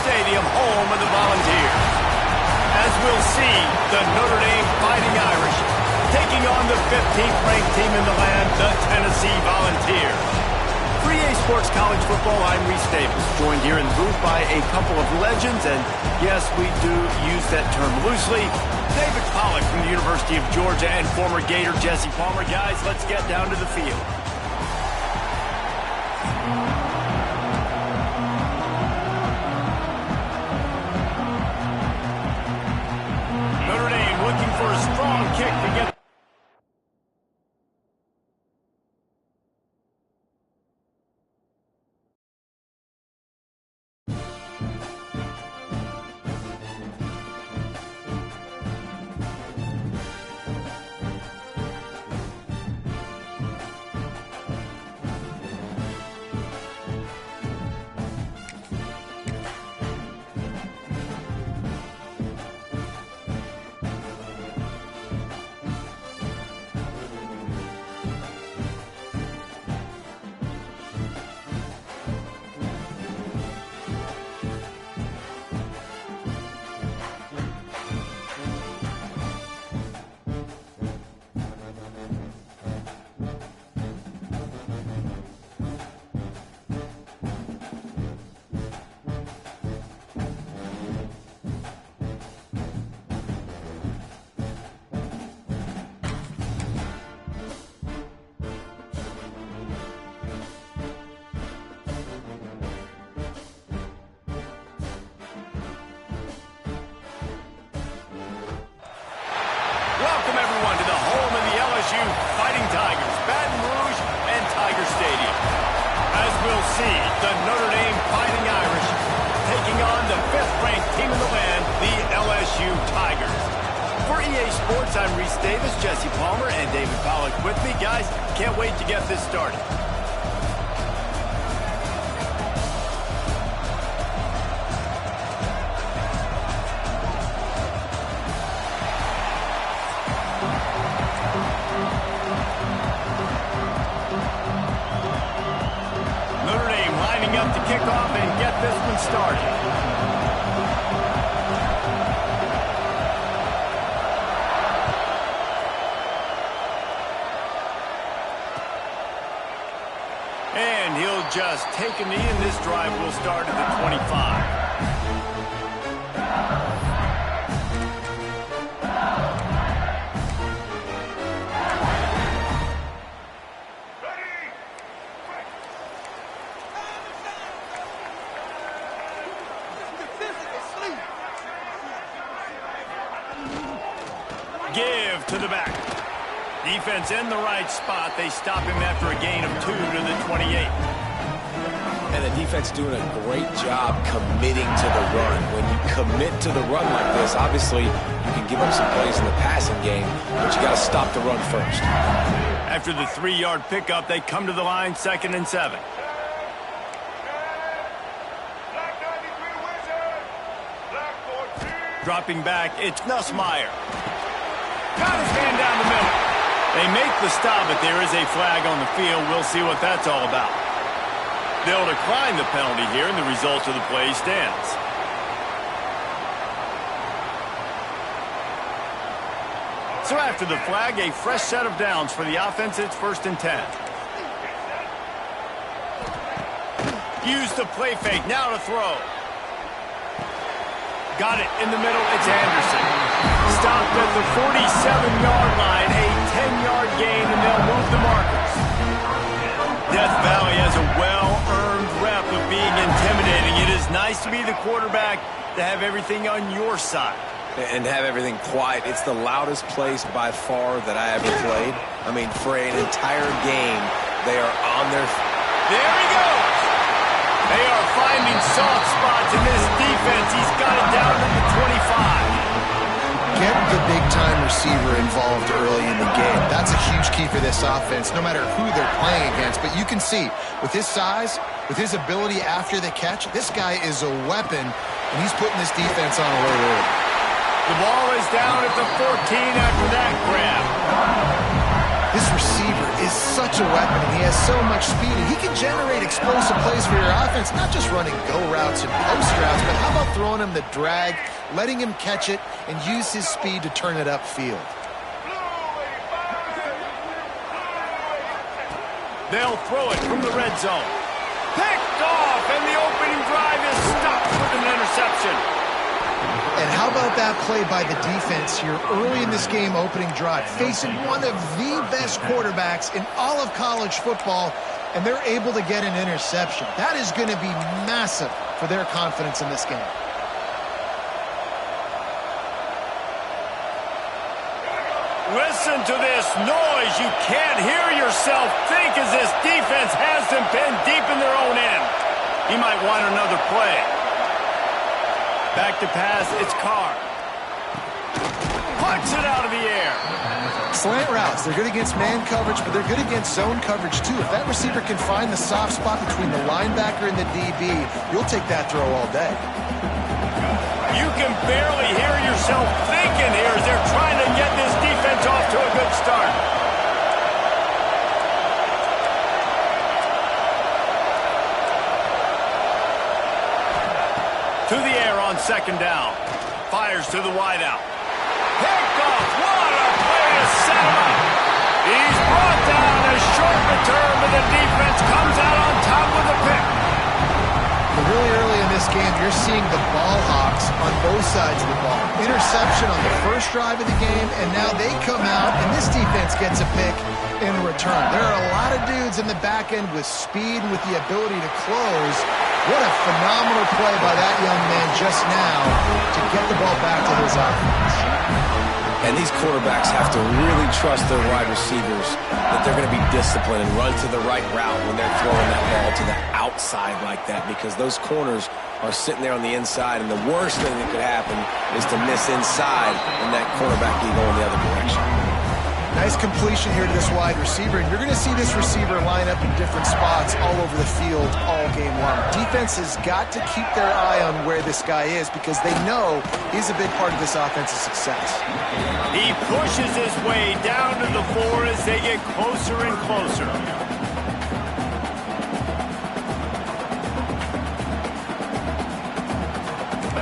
Stadium, home of the Volunteers. As we'll see, the Notre Dame Fighting Irish taking on the 15th ranked team in the land, the Tennessee Volunteers. For EA Sports College Football, I'm Reese Davis, joined here in the booth by a couple of legends, and yes, we do use that term loosely. David Pollack from the University of Georgia and former Gator Jesse Palmer. Guys, let's get down to the field. Notre Dame looking for a strong kick to get Welcome, everyone, to the home of the LSU Fighting Tigers, Baton Rouge and Tiger Stadium. As we'll see, the Notre Dame Fighting Irish taking on the 5th-ranked team in the land, the LSU Tigers. For EA Sports, I'm Reese Davis, Jesse Palmer, and David Pollack with me. Guys, can't wait to get this started. Up to kick off and get this one started. And he'll just take a knee, and this drive will start at the 25. Give to the back. Defense in the right spot. They stop him after a gain of 2 to the 28. And the defense doing a great job committing to the run. When you commit to the run like this, obviously you can give up some plays in the passing game, but you got to stop the run first. After the 3-yard pickup, they come to the line, 2nd and 7. Dropping back, it's Nussmeier. Got his man down the middle. They make the stop, but there is a flag on the field. We'll see what that's all about. They'll decline the penalty here, and the result of the play stands. So after the flag, a fresh set of downs for the offense. It's 1st and 10. Use the play fake. Now to throw. Got it in the middle. It's Anderson. Stopped at the 47-yard line. A 10-yard gain, and they'll move the markers. Death Valley has a well-earned rep of being intimidating. It is nice to be the quarterback, to have everything on your side. And have everything quiet. It's the loudest place by far that I ever played. I mean, for an entire game, they are on their... There he goes! They are finding soft spots in this defense. He's got it down to the 25. Get the big-time receiver involved early in the game. That's a huge key for this offense, no matter who they're playing against. But you can see, with his size, with his ability after the catch, this guy is a weapon, and he's putting this defense on alert early. The ball is down at the 14 after that grab. This receiver is such a weapon, and he has so much speed, and he can generate explosive plays for your offense, not just running go routes and post routes, but how about throwing him the drag, letting him catch it, and use his speed to turn it upfield. They'll throw it from the red zone. Picked off, and the opening drive is stopped with an interception. And how about that play by the defense here early in this game opening drive, facing one of the best quarterbacks in all of college football, and they're able to get an interception. That is going to be massive for their confidence in this game. Listen to this noise. You can't hear yourself think as this defense has them pinned deep in their own end. He might want another play. Back to pass, it's Carr. Punts it out of the air. Slant routes, they're good against man coverage, but they're good against zone coverage too. If that receiver can find the soft spot between the linebacker and the DB, you'll take that throw all day. You can barely hear yourself thinking here as they're trying to get this defense off to a good start. To the air on second down. Fires to the wideout. Picked off. What a play to set him up. He's brought down a short return, but the defense comes out on top with a pick. Really early in this game, you're seeing the ball hawks on both sides of the ball. Interception on the first drive of the game, and now they come out, and this defense gets a pick in return. There are a lot of dudes in the back end with speed and with the ability to close. What a phenomenal play by that young man just now to get the ball back to his offense. And these quarterbacks have to really trust their wide receivers that they're going to be disciplined and run to the right route when they're throwing that ball to the outside like that, because those corners are sitting there on the inside, and the worst thing that could happen is to miss inside and that cornerback be going the other direction. Nice completion here to this wide receiver, and you're going to see this receiver line up in different spots all over the field all game long. Defense has got to keep their eye on where this guy is because they know he's a big part of this offense's success. He pushes his way down to the floor as they get closer and closer.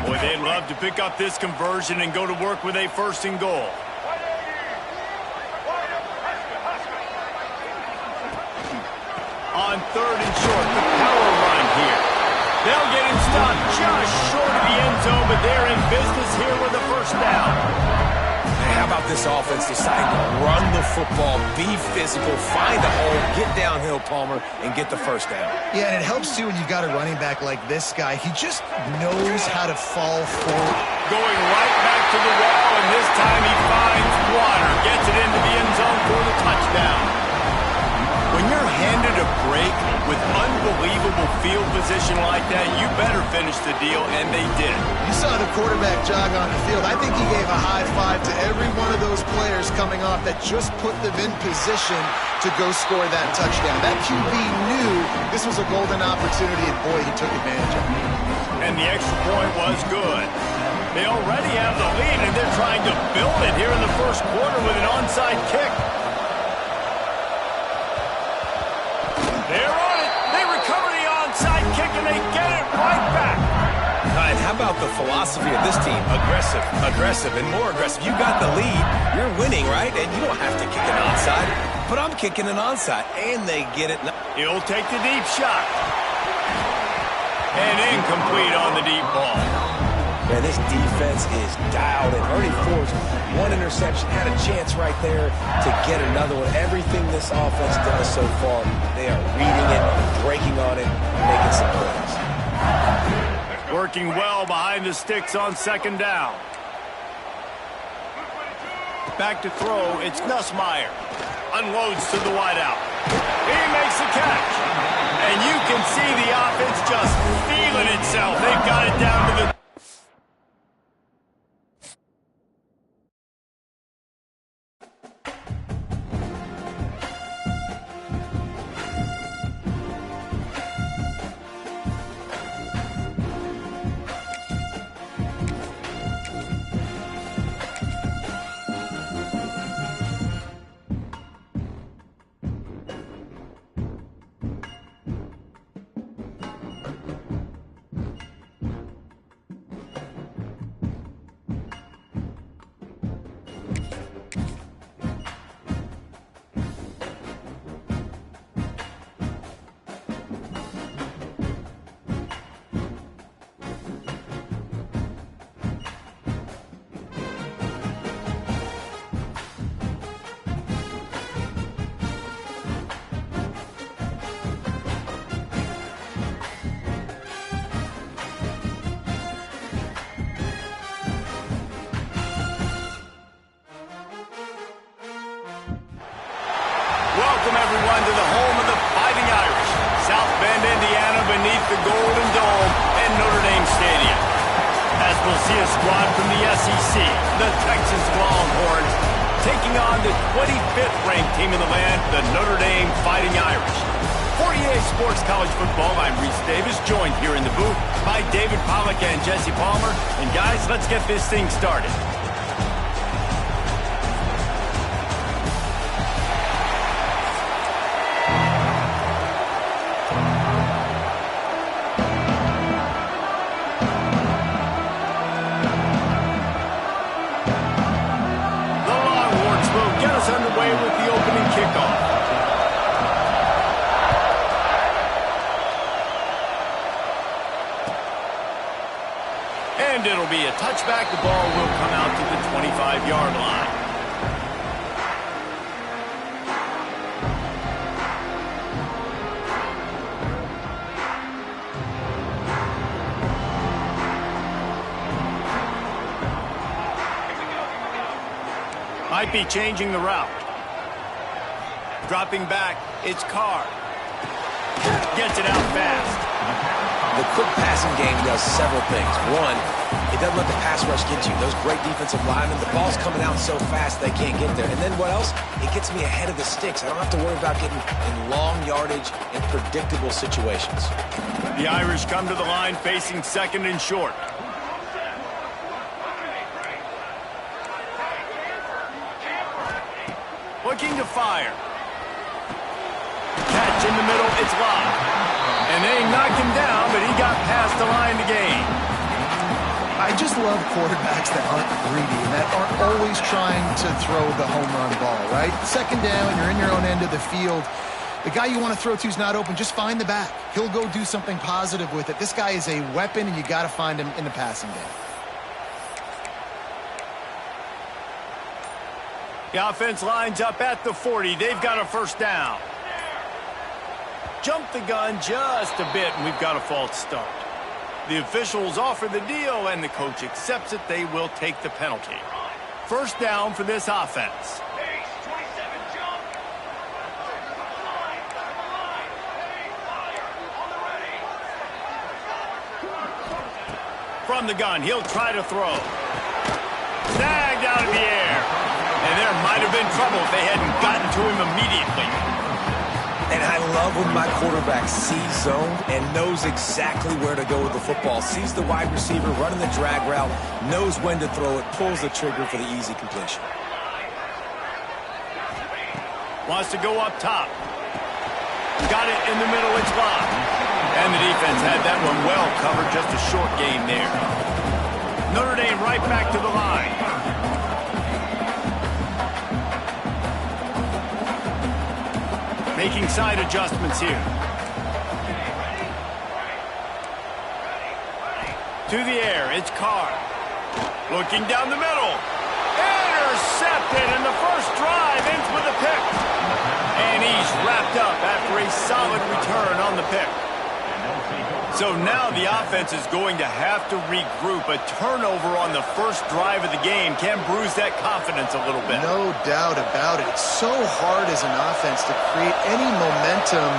Boy, they'd love to pick up this conversion and go to work with a first and goal. On third and short, the power run here. They'll get him stopped just short of the end zone, but they're in business here with a first down. Hey, how about this offense deciding to run the football, be physical, find a hole, get downhill, Palmer, and get the first down? Yeah, and it helps too when you've got a running back like this guy. He just knows how to fall forward. Going right back to the wall, and this time he finds water. Gets it into the end zone for the touchdown. When you're handed a break with unbelievable field position like that, you better finish the deal, and they did. You saw the quarterback jog on the field. I think he gave a high five to every one of those players coming off that just put them in position to go score that touchdown. That QB knew this was a golden opportunity, and boy, he took advantage of it. And the extra point was good. They already have the lead, and they're trying to build it here in the first quarter with an onside kick. They're on it. They recover the onside kick, and they get it right back. And how about the philosophy of this team? Aggressive, aggressive, and more aggressive. You got the lead. You're winning, right? And you don't have to kick an onside. But I'm kicking an onside, and they get it. He'll take the deep shot. And incomplete on the deep ball. Man, this defense is dialed in. Already forced one interception, had a chance right there to get another one. Everything this offense does so far, they are reading it, breaking on it, making some plays. Working well behind the sticks on second down. Back to throw, it's Nussmeier. Unloads to the wideout. He makes the catch. And you can see the offense just feeling itself. They've got it down to the... Welcome, everyone, to the home of the Fighting Irish, South Bend, Indiana, beneath the Golden Dome and Notre Dame Stadium. As we'll see a squad from the SEC, the Texas Longhorns, taking on the 25th ranked team in the land, the Notre Dame Fighting Irish. For EA Sports College Football, I'm Reese Davis, joined here in the booth by David Pollack and Jesse Palmer. And guys, let's get this thing started. Underway with the opening kickoff. And it'll be a touchback. The ball will come out to the 25-yard line. Might be changing the route. Dropping back, it's Carr. Gets it out fast. The quick passing game does several things. One, it doesn't let the pass rush get you. Those great defensive linemen, the ball's coming out so fast they can't get there. And then what else? It gets me ahead of the sticks. I don't have to worry about getting in long yardage and predictable situations. The Irish come to the line facing second and short. Looking to fire. Catch in the middle, it's locked. And they knocked him down, but he got past the line to gain. I just love quarterbacks that aren't greedy and that aren't always trying to throw the home run ball, right? Second down, you're in your own end of the field. The guy you want to throw to is not open. Just find the back. He'll go do something positive with it. This guy is a weapon, and you got to find him in the passing game. The offense lines up at the 40. They've got a first down. Jump the gun just a bit, and we've got a false start. The officials offer the deal, and the coach accepts it. They will take the penalty. First down for this offense. From the gun, he'll try to throw. Snagged out of the air. And there might have been trouble if they hadn't gotten to him immediately. And I love when my quarterback sees zone and knows exactly where to go with the football. Sees the wide receiver running the drag route, knows when to throw it, pulls the trigger for the easy completion. Wants to go up top. Got it in the middle, it's locked. And the defense had that one well covered, just a short gain there. Notre Dame right back to the line. Making side adjustments here. To the air, it's Carr. Looking down the middle. Intercepted, and the first drive ends with a pick. And he's wrapped up after a solid return on the pick. So now the offense is going to have to regroup. A turnover on the first drive of the game can bruise that confidence a little bit. No doubt about it. It's so hard as an offense to create any momentum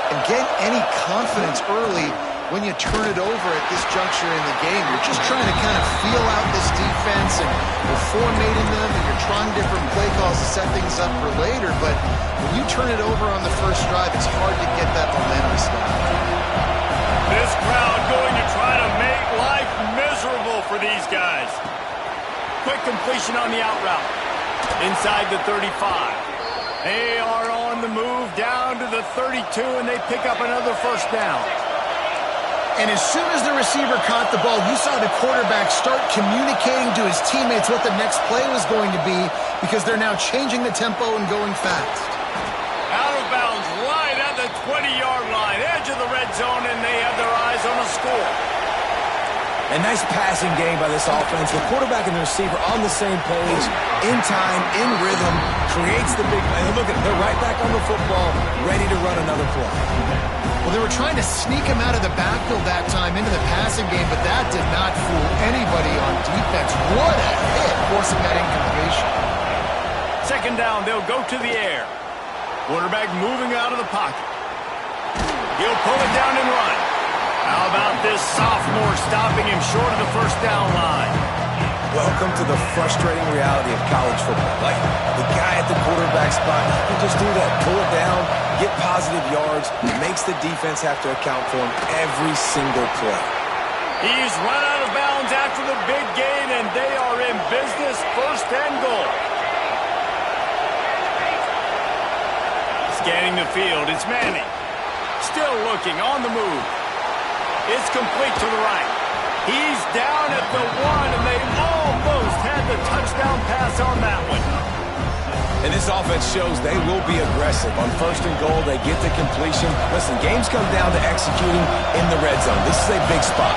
and get any confidence early when you turn it over at this juncture in the game. You're just trying to kind of feel out this defense, and you're formatting them, and you're trying different play calls to set things up for later. But when you turn it over on the first drive, it's hard to get that momentum stopped. This crowd going to try to make life miserable for these guys. Quick completion on the out route. Inside the 35. They are on the move down to the 32, and they pick up another first down. And as soon as the receiver caught the ball, you saw the quarterback start communicating to his teammates what the next play was going to be, because they're now changing the tempo and going fast. Out of bounds right at the 20-yard line, edge of the red zone, and they have their eyes on a score. A nice passing game by this offense. The quarterback and the receiver on the same page, in time, in rhythm, creates the big play. Look at it, they're right back on the football, ready to run another play. Well, they were trying to sneak him out of the backfield that time into the passing game, but that did not fool anybody on defense. What a hit, forcing that incompletion. Second down, they'll go to the air. Quarterback moving out of the pocket. He'll pull it down and run. How about this sophomore stopping him short of the first down line? Welcome to the frustrating reality of college football. Like, the guy at the quarterback spot, he can just do that. Pull it down, get positive yards, makes the defense have to account for him every single play. He's run out of bounds after the big gain, and they are in business, first and goal. Scanning the field, it's Manning. Still looking, on the move. It's complete to the right. He's down at the 1, and they almost had the touchdown pass on that one. And this offense shows they will be aggressive. On first and goal, they get the completion. Listen, games come down to executing in the red zone. This is a big spot.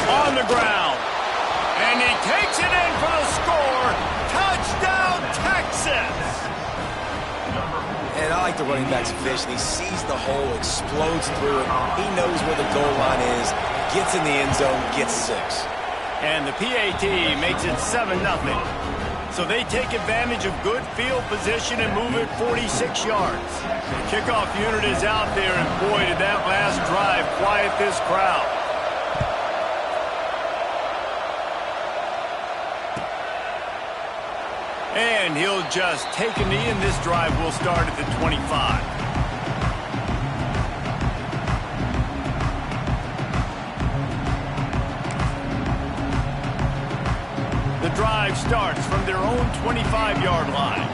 On the ground. And he takes it in for the score. Touchdown, Texas! And I like the running back's vision. He sees the hole, explodes through it. He knows where the goal line is, gets in the end zone, gets 6. And the PAT makes it 7-0. So they take advantage of good field position and move it 46 yards. The kickoff unit is out there, and boy, did that last drive quiet this crowd. And he'll just take a knee, and this drive will start at the 25. The drive starts from their own 25-yard line.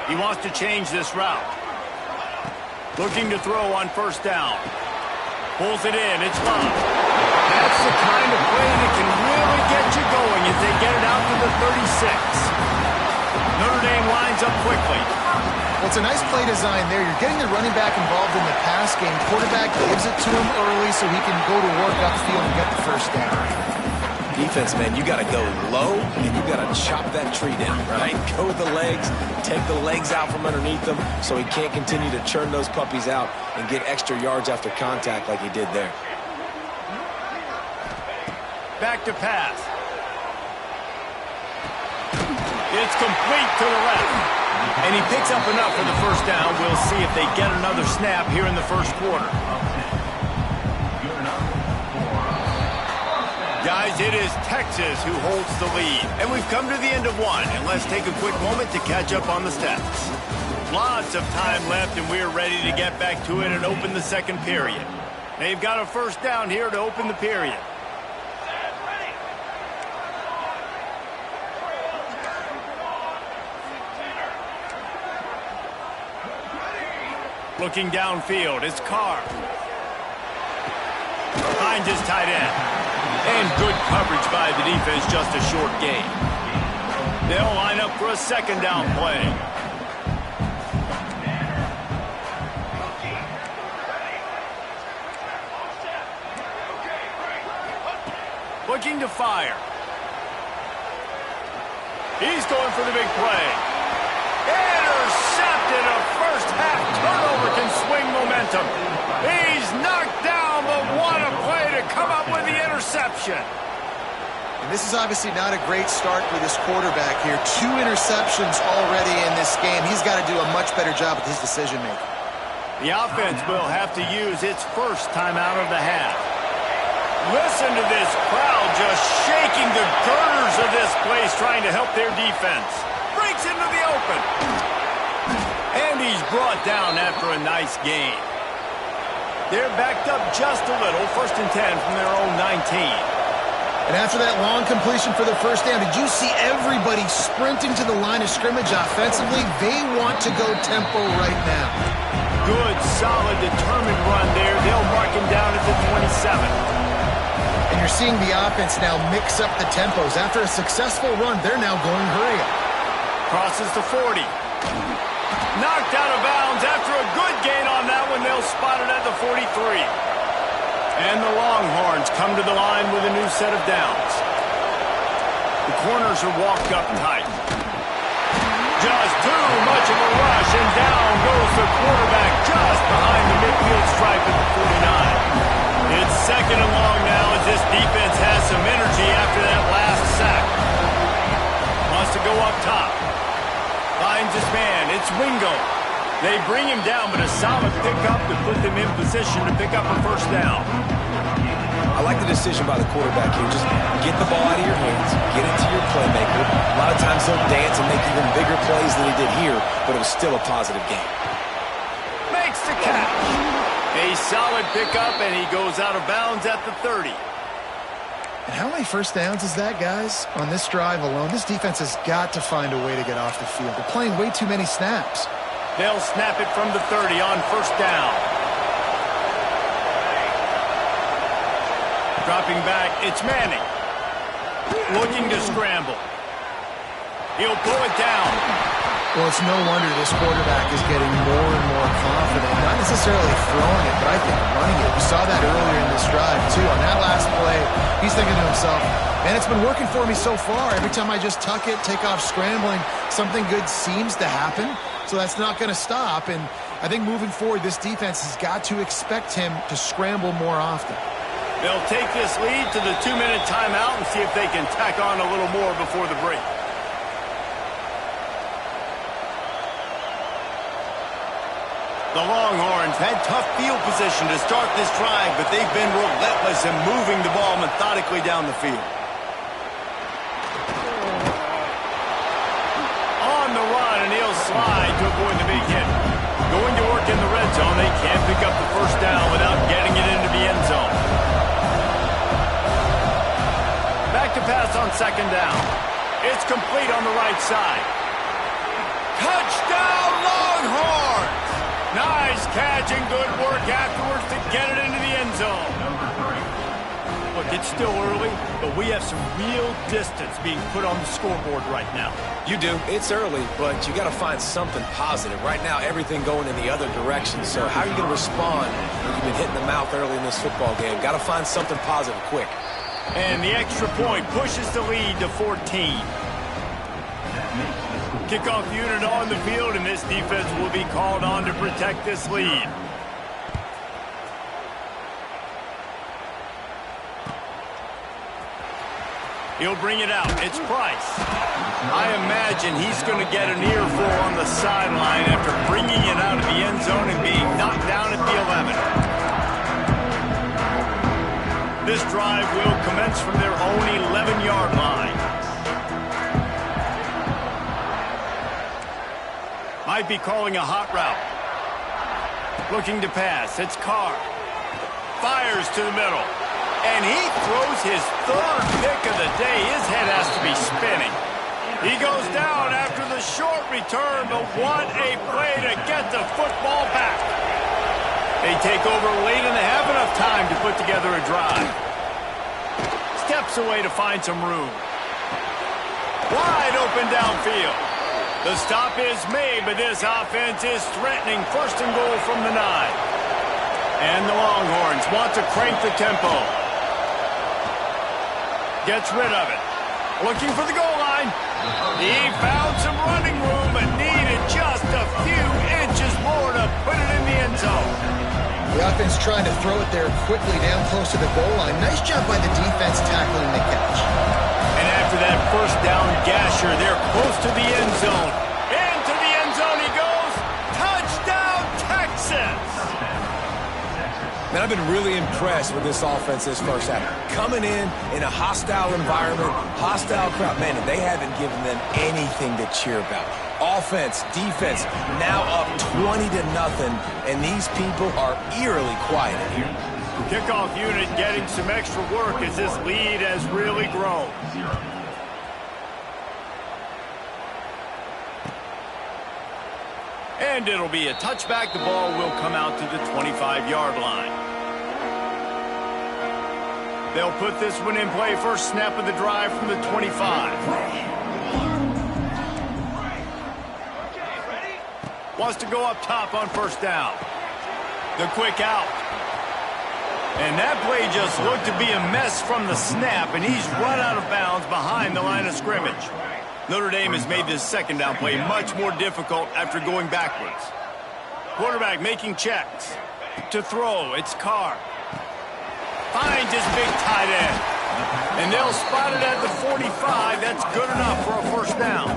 He wants to change this route. Looking to throw on first down. Pulls it in, it's Love. That's the kind of play that can really get you going as they get it out to the 36. Notre Dame lines up quickly. Well, it's a nice play design there. You're getting the running back involved in the pass game. Quarterback gives it to him early so he can go to work upfield and get the first down. Defense, man, you got to go low, and you got to chop that tree down, right? Go with the legs, take the legs out from underneath them so he can't continue to churn those puppies out and get extra yards after contact like he did there. Back to pass. It's complete to the left. And he picks up enough for the first down. We'll see if they get another snap here in the first quarter. Guys, it is Texas who holds the lead. And we've come to the end of one. And let's take a quick moment to catch up on the stats. Lots of time left, and we're ready to get back to it and open the second period. They've got a first down here to open the period. Looking downfield, it's Carr. Finds his tight end. And good coverage by the defense, just a short gain. They'll line up for a second down play. Looking to fire. He's going for the big play. Intercepted. A first half turnover can swing momentum. He's knocked down, but what a play to come up with the interception. And this is obviously not a great start for this quarterback here. 2 interceptions already in this game. He's got to do a much better job with his decision-making. The offense will have to use its first timeout of the half. Listen to this crowd just shaking the girders of this place, trying to help their defense. Breaks into the open. And he's brought down after a nice gain. They're backed up just a little. 1st and 10 from their own 19. And after that long completion for the first down, did you see everybody sprinting to the line of scrimmage offensively? They want to go tempo right now. Good, solid, determined run there. They'll mark him down at the 27. And you're seeing the offense now mix up the tempos. After a successful run, they're now going hurry up. Crosses the 40. Knocked out of bounds after a good gain on that one. They'll spot it at the 43. And the Longhorns come to the line with a new set of downs. The corners are walked up tight. Just too much of a rush, and down goes the quarterback just behind the midfield stripe at the 49. It's 2nd and long now as this defense has some energy after that last sack. go up top. Finds his man. It's Wingo. They bring him down, but a solid pickup to put them in position to pick up a first down. I like the decision by the quarterback here. Just get the ball out of your hands, get it to your playmaker. A lot of times he'll dance and make even bigger plays than he did here, but it was still a positive game. Makes the catch. A solid pickup, and he goes out of bounds at the 30. And how many first downs is that, guys? On this drive alone, this defense has got to find a way to get off the field. They're playing way too many snaps. They'll snap it from the 30 on first down. Dropping back, it's Manning. Looking to scramble. He'll pull it down. Well, it's no wonder this quarterback is getting more and more confident. Not necessarily throwing it, but I think running it. We saw that earlier in this drive, too. On that last play, he's thinking to himself, man, it's been working for me so far. Every time I just tuck it, take off scrambling, something good seems to happen. So that's not going to stop. And I think moving forward, this defense has got to expect him to scramble more often. They'll take this lead to the 2-minute timeout and see if they can tack on a little more before the break. The Longhorns had tough field position to start this drive, but they've been relentless in moving the ball methodically down the field. On the run, and he'll slide to avoid the big hit. Going to work in the red zone, they can't pick up the first down without getting it into the end zone. Back to pass on second down. It's complete on the right side. Touchdown, Longhorns! Nice catch and good work afterwards to get it into the end zone. Look, it's still early, but we have some real distance being put on the scoreboard right now. You do. It's early, but you got to find something positive. Right now, everything going in the other direction. So how are you going to respond when you've been hit in the mouth early in this football game? Got to find something positive quick. And the extra point pushes the lead to 14. Kickoff unit on the field, and this defense will be called on to protect this lead. He'll bring it out. It's Price. I imagine he's going to get an earful on the sideline after bringing it out of the end zone and being knocked down at the 11. This drive will commence from their own 11-yard line. Might be calling a hot route. Looking to pass. It's Carr. Fires to the middle. And he throws his third pick of the day. His head has to be spinning. He goes down after the short return, but what a play to get the football back. They take over late and they have enough time to put together a drive. Steps away to find some room. Wide open downfield. The stop is made, but this offense is threatening first and goal from the 9. And the Longhorns want to crank the tempo. Gets rid of it. Looking for the goal line. He found some running room, but needed just a few inches more to put it in the end zone. The offense trying to throw it there quickly down close to the goal line. Nice job by the defense tackling the catch. And after that first down gasher, they're close to the end zone. Into the end zone he goes. Touchdown, Texas! Man, I've been really impressed with this offense this first half. Coming in a hostile environment, hostile crowd, man, they haven't given them anything to cheer about. Offense, defense, now up 20-0, and these people are eerily quiet in here. Kickoff unit getting some extra work as this lead has really grown. And it'll be a touchback. The ball will come out to the 25-yard line. They'll put this one in play. First snap of the drive from the 25. Wants to go up top on first down. The quick out. And that play just looked to be a mess from the snap, and he's run out of bounds behind the line of scrimmage. Notre Dame has made this second down play much more difficult after going backwards. Quarterback making checks. To throw, it's Carr. Finds his big tight end. And they'll spot it at the 45. That's good enough for a first down.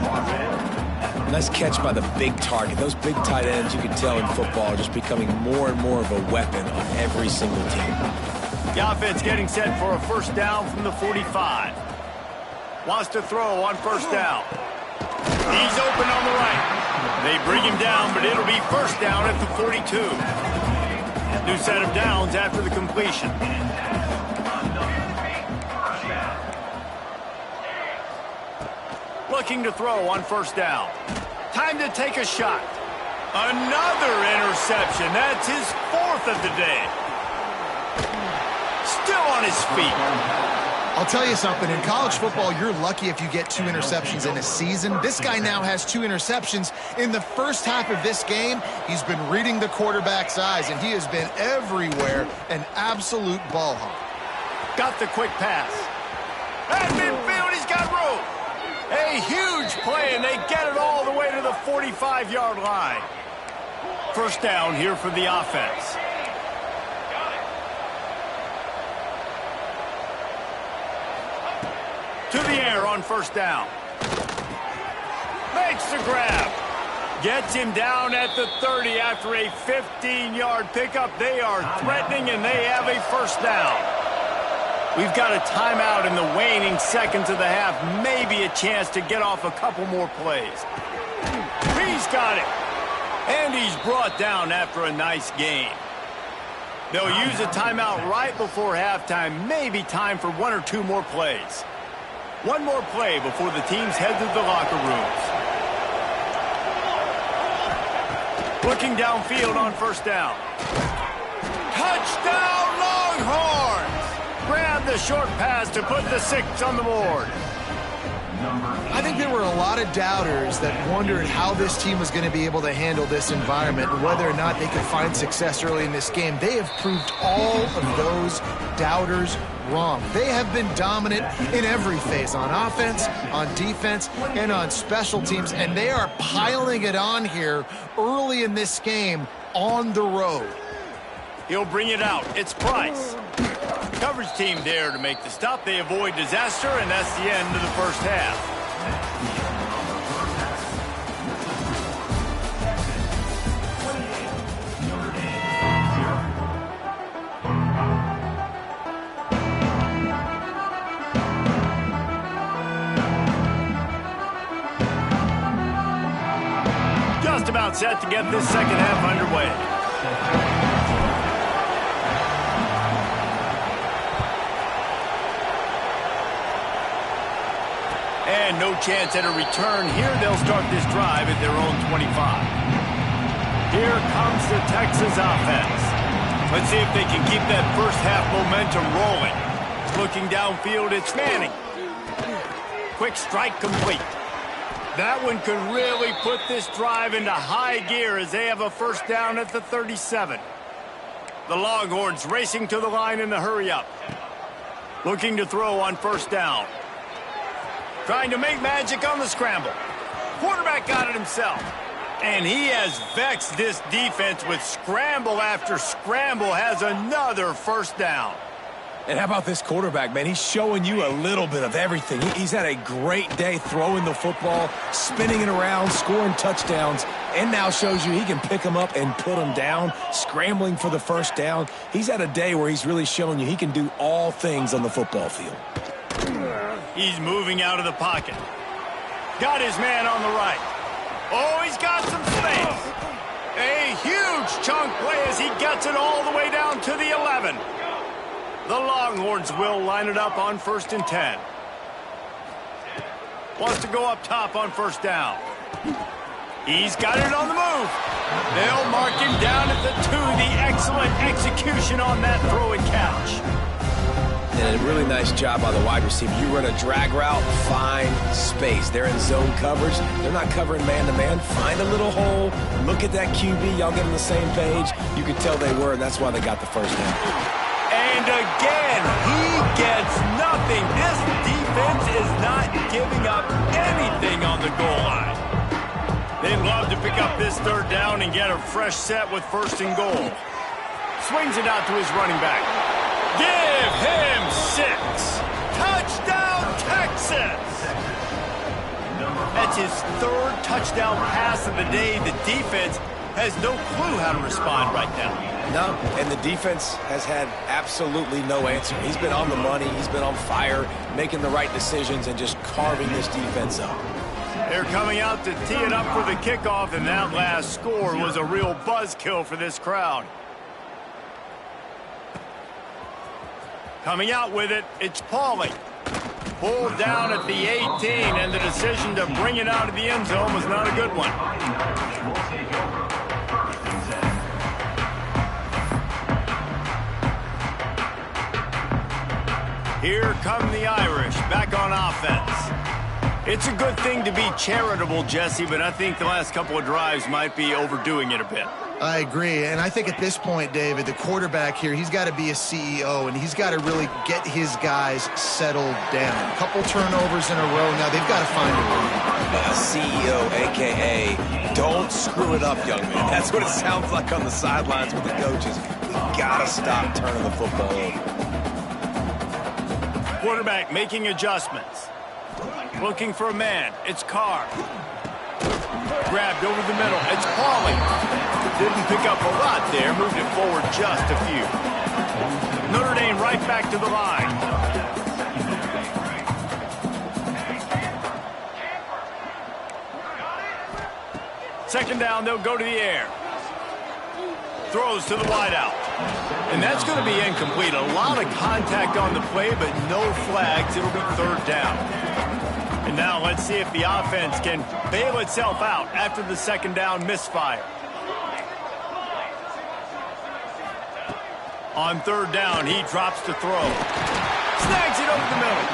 Nice catch by the big target. Those big tight ends, you can tell in football, are just becoming more and more of a weapon on every single team. The offense getting set for a first down from the 45. Wants to throw on first down. He's open on the right. They bring him down, but it'll be first down at the 42. New set of downs after the completion. Looking to throw on first down. Time to take a shot. Another interception. That's his fourth of the day. Still on his feet. I'll tell you something, in college football, you're lucky if you get 2 interceptions in a season. This guy now has 2 interceptions. In the first half of this game, he's been reading the quarterback's eyes, and he has been everywhere, an absolute ball hawk. Got the quick pass. At midfield, he's got room. A huge play, and they get it all the way to the 45-yard line. First down here for the offense. To the air on first down. Makes the grab. Gets him down at the 30 after a 15-yard pickup. They are threatening, and they have a first down. We've got a timeout in the waning seconds of the half. Maybe a chance to get off a couple more plays. He's got it. And he's brought down after a nice game. They'll use a timeout right before halftime. Maybe time for 1 or 2 more plays. One more play before the teams head to the locker rooms. Looking downfield on first down. Touchdown, Longhorns! Grab the short pass to put the 6 on the board. I think there were a lot of doubters that wondered how this team was going to be able to handle this environment and whether or not they could find success early in this game. They have proved all of those doubters wrong. They have been dominant in every phase, on offense, on defense, and on special teams, and they are piling it on here early in this game on the road. He'll bring it out. It's Price. Coverage team there to make the stop. They avoid disaster, and that's the end of the first half. Just about set to get this second half underway. And no chance at a return here. They'll start this drive at their own 25. Here comes the Texas offense. Let's see if they can keep that first half momentum rolling. Looking downfield, it's Manning. Quick strike complete. That one could really put this drive into high gear as they have a first down at the 37. The Longhorns racing to the line in the hurry-up. Looking to throw on first down. Trying to make magic on the scramble. Quarterback got it himself. And he has vexed this defense with scramble after scramble. Has another first down. And how about this quarterback, man? He's showing you a little bit of everything. He's had a great day throwing the football, spinning it around, scoring touchdowns, and now shows you he can pick them up and put them down, scrambling for the first down. He's had a day where he's really showing you he can do all things on the football field. He's moving out of the pocket. Got his man on the right. Oh, he's got some space. A huge chunk play as he gets it all the way down to the 11. The Longhorns will line it up on 1st and 10. Wants to go up top on first down. He's got it on the move. They'll mark him down at the 2. The excellent execution on that throw and catch. And a really nice job by the wide receiver. You run a drag route, find space. They're in zone coverage. They're not covering man-to-man. Find a little hole. Look at that QB. Y'all get on the same page. You could tell they were, and that's why they got the first down. And again, he gets nothing. This defense is not giving up anything on the goal line. They'd love to pick up this third down and get a fresh set with 1st and goal. Swings it out to his running back. Give him 6. It's his third touchdown pass of the day. The defense has no clue how to respond right now. No, and the defense has had absolutely no answer. He's been on the money. He's been on fire, making the right decisions and just carving this defense up. They're coming out to tee it up for the kickoff, and that last score was a real buzzkill for this crowd. Coming out with it, it's Pauly. Pulled down at the 18, and the decision to bring it out of the end zone was not a good one. Here come the Irish, back on offense. It's a good thing to be charitable, Jesse, but I think the last couple of drives might be overdoing it a bit. I agree, and I think at this point, David, the quarterback here, he's got to be a CEO, and he's got to really get his guys settled down. A couple turnovers in a row. Now they've got to find a way. CEO, a.k.a. don't screw it up, young man. That's what it sounds like on the sidelines with the coaches. We got to stop turning the football over. Quarterback making adjustments. Looking for a man. It's Carr. Grabbed over the middle. It's Pauly. Didn't pick up a lot there. Moved it forward just a few. Notre Dame right back to the line. Second down, they'll go to the air. Throws to the wideout. And that's going to be incomplete. A lot of contact on the play, but no flags. It'll be third down. And now let's see if the offense can bail itself out after the second down misfire. On third down, he drops to throw. Snags it over the middle.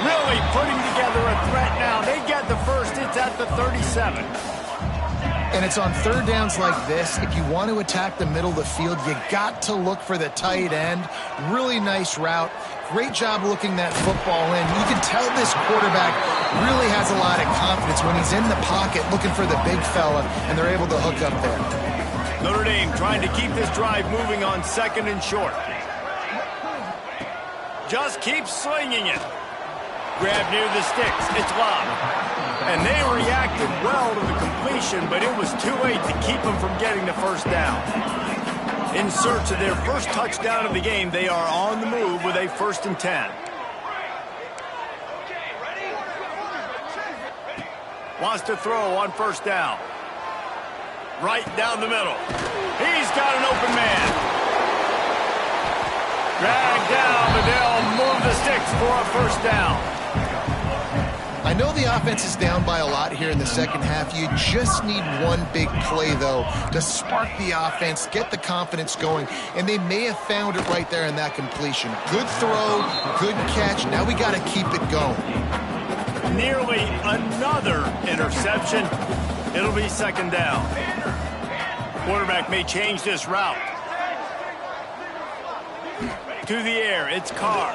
Really putting together a threat now. They get the first. It's at the 37. And it's on third downs like this, if you want to attack the middle of the field, you got to look for the tight end. Really nice route. Great job looking that football in. You can tell this quarterback really has a lot of confidence when he's in the pocket looking for the big fella, and they're able to hook up there. Notre Dame trying to keep this drive moving on second and short. Just keeps slinging it. Grab near the sticks. It's locked. And they reacted well to the completion, but it was too late to keep them from getting the first down. In search of their first touchdown of the game, they are on the move with a 1st and 10. Wants to throw on first down. Right down the middle. He's got an open man. Dragged down, but they'll move the sticks for a first down. I know the offense is down by a lot here in the second half. You just need one big play, though, to spark the offense, get the confidence going, and they may have found it right there in that completion. Good throw, good catch. Now we got to keep it going. Nearly another interception. It'll be second down. Quarterback may change this route. To the air, it's Carr.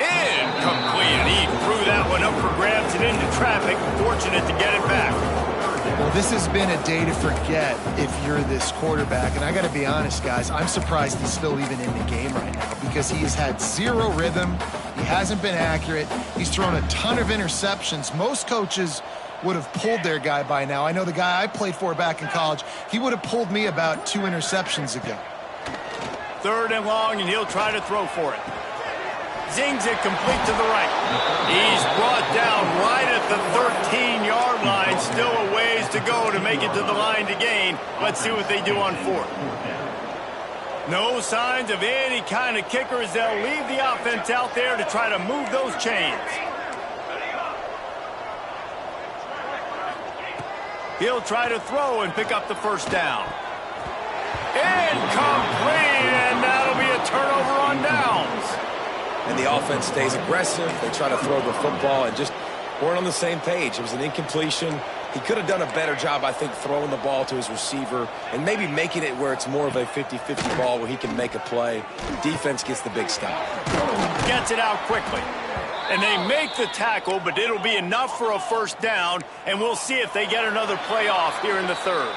Incomplete. He threw that one up for grabs and into traffic. Fortunate to get it back. Well, this has been a day to forget if you're this quarterback. And I got to be honest, guys, I'm surprised he's still even in the game right now because he has had zero rhythm. He hasn't been accurate. He's thrown a ton of interceptions. Most coaches would have pulled their guy by now. I know the guy I played for back in college, he would have pulled me about 2 interceptions ago. Third and long, and he'll try to throw for it. Zings it complete to the right. He's brought down right at the 13-yard line. Still a ways to go to make it to the line to gain. Let's see what they do on fourth. No signs of any kind of kicker as they'll leave the offense out there to try to move those chains. He'll try to throw and pick up the first down. Incomplete, and that'll be a turnover on downs. And the offense stays aggressive. They try to throw the football and just weren't on the same page. It was an incompletion. He could have done a better job, I think, throwing the ball to his receiver and maybe making it where it's more of a 50-50 ball where he can make a play. Defense gets the big stop. Gets it out quickly. And they make the tackle, but it'll be enough for a first down, and we'll see if they get another play off here in the third.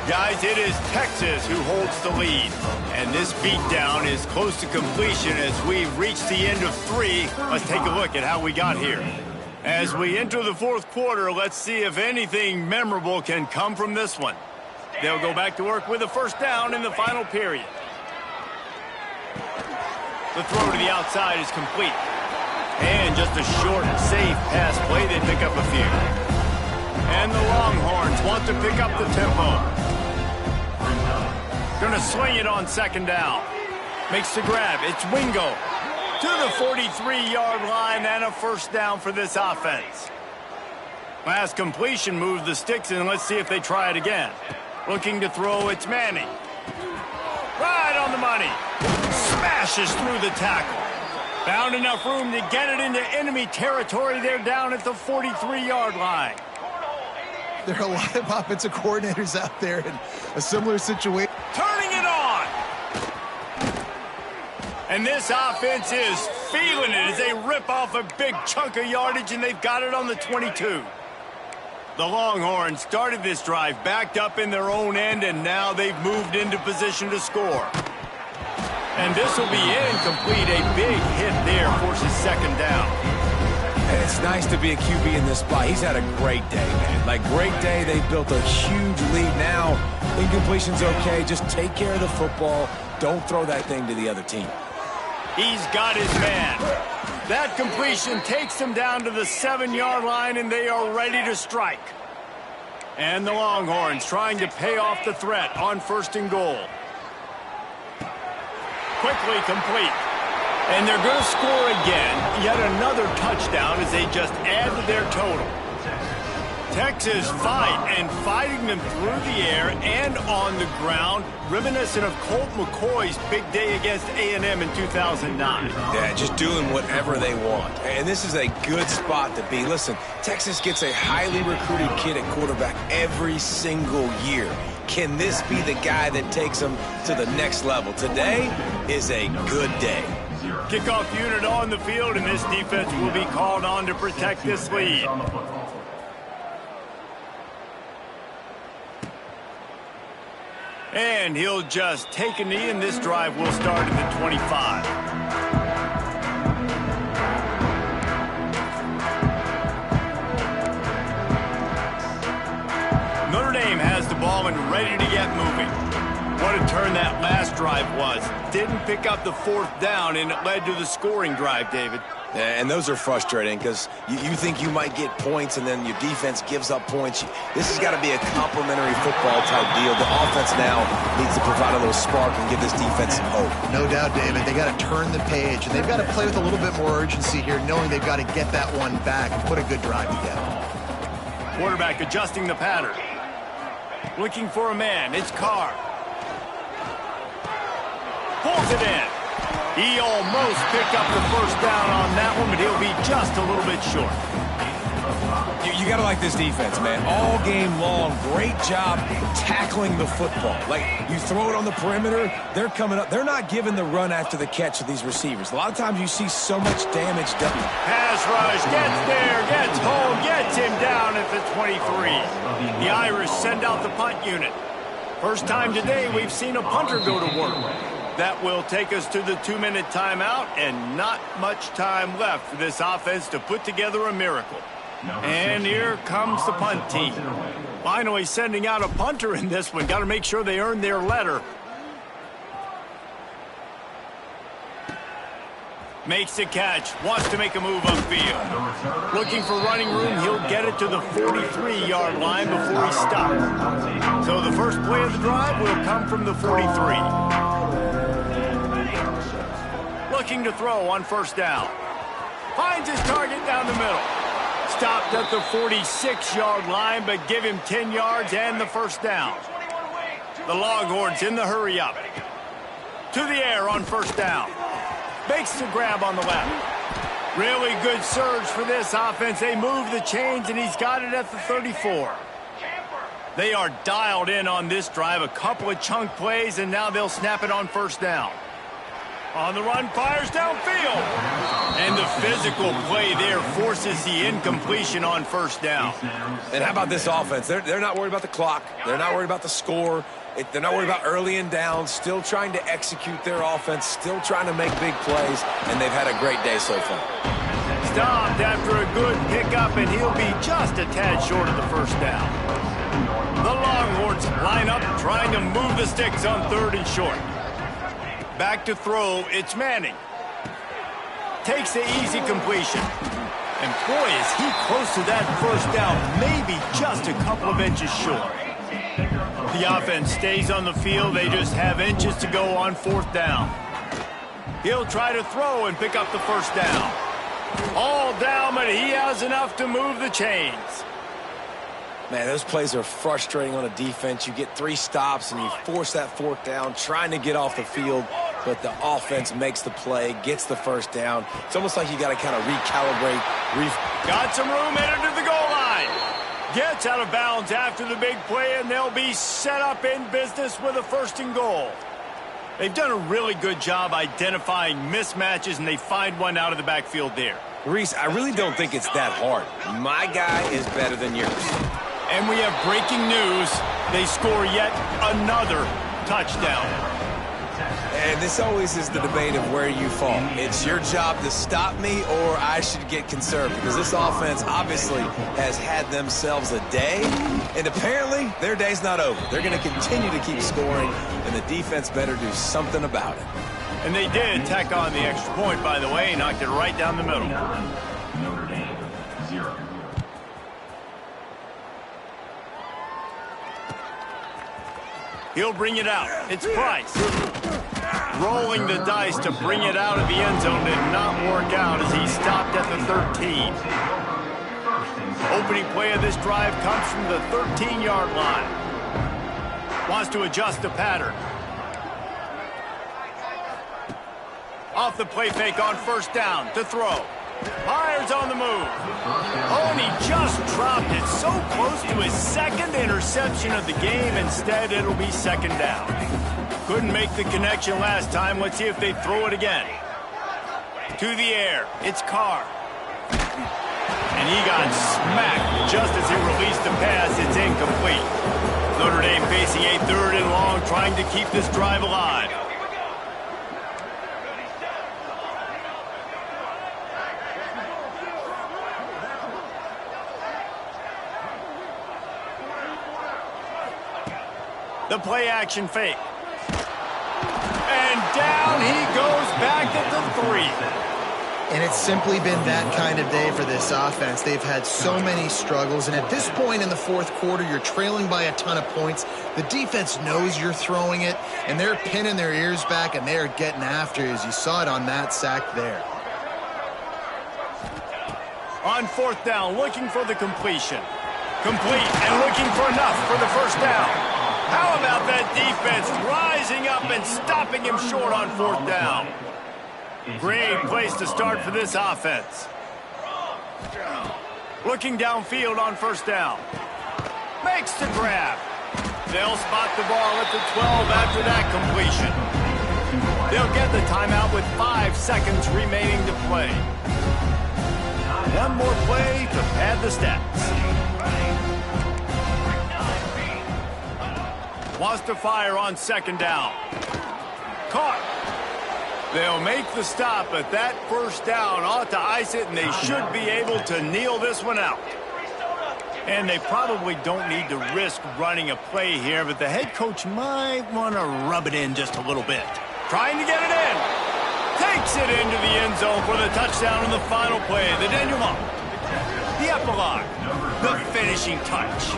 Guys, it is Texas who holds the lead. And this beatdown is close to completion as we reach the end of 3. Let's take a look at how we got here. As we enter the fourth quarter, let's see if anything memorable can come from this one. They'll go back to work with a first down in the final period. The throw to the outside is complete. And just a short, safe pass play, they pick up a few. And the Longhorns want to pick up the tempo. Going to swing it on second down. Makes the grab. It's Wingo to the 43-yard line and a first down for this offense. Last completion moves the sticks, and let's see if they try it again. Looking to throw, it's Manning. Right on the money. Smashes through the tackle. Found enough room to get it into enemy territory. They're down at the 43-yard line. There are a lot of offensive coordinators out there in a similar situation. Turning it on. And this offense is feeling it as they rip off a big chunk of yardage, and they've got it on the 22. The Longhorns started this drive backed up in their own end, and now they've moved into position to score. And this will be incomplete. A big hit there forces second down. And it's nice to be a QB in this spot. He's had a great day, man. Like, great day. They've built a huge lead now. Incompletion's okay. Just take care of the football. Don't throw that thing to the other team. He's got his man. That completion takes them down to the 7-yard line, and they are ready to strike. And the Longhorns trying to pay off the threat on first and goal. Quickly complete. And they're going to score again. Yet another touchdown as they just add to their total. Texas fighting them through the air and on the ground, reminiscent of Colt McCoy's big day against A&M in 2009. Yeah, just doing whatever they want. And this is a good spot to be. Listen, Texas gets a highly recruited kid at quarterback every single year. Can this be the guy that takes them to the next level? Today is a good day. Kickoff unit on the field, and this defense will be called on to protect this lead. And he'll just take a knee, and this drive will start at the 25. Notre Dame has the ball and ready to get moving. What a turn that last drive was. Didn't pick up the fourth down, and it led to the scoring drive, David. And those are frustrating because you think you might get points and then your defense gives up points. This has got to be a complimentary football type deal. The offense now needs to provide a little spark and give this defense some hope. No doubt, David. They got to turn the page, and they've got to play with a little bit more urgency here, knowing they've got to get that one back and put a good drive together. Quarterback adjusting the pattern. Looking for a man. It's Carr. Pulls it in. He almost picked up the first down on that one, but he'll be just a little bit short. You got to like this defense, man. All game long, great job tackling the football. Like, you throw it on the perimeter, they're coming up. They're not giving the run after the catch to these receivers. A lot of times you see so much damage done. Pass rush, gets there, gets home, gets him down at the 23. The Irish send out the punt unit. First time today we've seen a punter go to work. That will take us to the 2-minute timeout, and not much time left for this offense to put together a miracle. And here comes the punt team. Finally sending out a punter in this one. Got to make sure they earn their letter. Makes the catch. Wants to make a move upfield. Looking for running room. He'll get it to the 43-yard line before he stops. So the first play of the drive will come from the 43. Looking to throw on first down. Finds his target down the middle. Stopped at the 46-yard line, but give him 10 yards and the first down. The Longhorns in the hurry-up. To the air on first down. Makes the grab on the left. Really good surge for this offense. They move the chains, and he's got it at the 34. They are dialed in on this drive. A couple of chunk plays, and now they'll snap it on first down. On the run, fires downfield. And the physical play there forces the incompletion on first down. And how about this offense? They're not worried about the clock. They're not worried about the score. They're not worried about early and down. Still trying to execute their offense. Still trying to make big plays. And they've had a great day so far. Stopped after a good pickup, and he'll be just a tad short of the first down. The Longhorns line up, trying to move the sticks on 3rd and short. Back to throw, it's Manning. Takes the easy completion. And boy, is he close to that first down, maybe just a couple of inches short. The offense stays on the field. They just have inches to go on 4th down. He'll try to throw and pick up the first down. All down, but he has enough to move the chains. Man, those plays are frustrating on a defense. You get 3 stops and you force that 4th down, trying to get off the field, but the offense makes the play, gets the first down. It's almost like you got to kind of recalibrate. Got some room headed to the goal line. Gets out of bounds after the big play, and they'll be set up in business with a 1st and goal. They've done a really good job identifying mismatches, and they find one out of the backfield there. Reese, I really don't think it's that hard. My guy is better than yours. And we have breaking news. They score yet another touchdown. And this always is the debate of where you fall. It's your job to stop me, or I should get conserved, because this offense obviously has had themselves a day, and apparently their day's not over. They're going to continue to keep scoring, and the defense better do something about it. And they did tack on the extra point, by the way, knocked it right down the middle. Notre Dame, 0. He'll bring it out. It's Price. Rolling the dice to bring it out of the end zone did not work out as he stopped at the 13. Opening play of this drive comes from the 13-yard line. Wants to adjust the pattern. Off the play fake on 1st down to throw. Fires on the move. Oh, and he just dropped it so close to his 2nd interception of the game. Instead, it'll be 2nd down. Couldn't make the connection last time. Let's see if they throw it again. To the air. It's Carr. And he got smacked just as he released the pass. It's incomplete. Notre Dame facing a 3rd and long, trying to keep this drive alive. The play action fake. And down he goes back at the 3. And it's simply been that kind of day for this offense. They've had so many struggles, and at this point in the 4th quarter, you're trailing by a ton of points. The defense knows you're throwing it, and they're pinning their ears back, and they're getting after you, as you saw it on that sack there. On 4th down, looking for the completion. Complete, and looking for enough for the first down. How about that defense rising up and stopping him short on 4th down? Great place to start for this offense. Looking downfield on 1st down. Makes the grab. They'll spot the ball at the 12 after that completion. They'll get the timeout with 5 seconds remaining to play. One more play to pad the stats. Wants to fire on 2nd down. Caught. They'll make the stop, but that first down ought to ice it, and they should be able to kneel this one out. And they probably don't need to risk running a play here, but the head coach might want to rub it in just a little bit. Trying to get it in. Takes it into the end zone for the touchdown in the final play. The denouement. The epilogue. The finishing touch.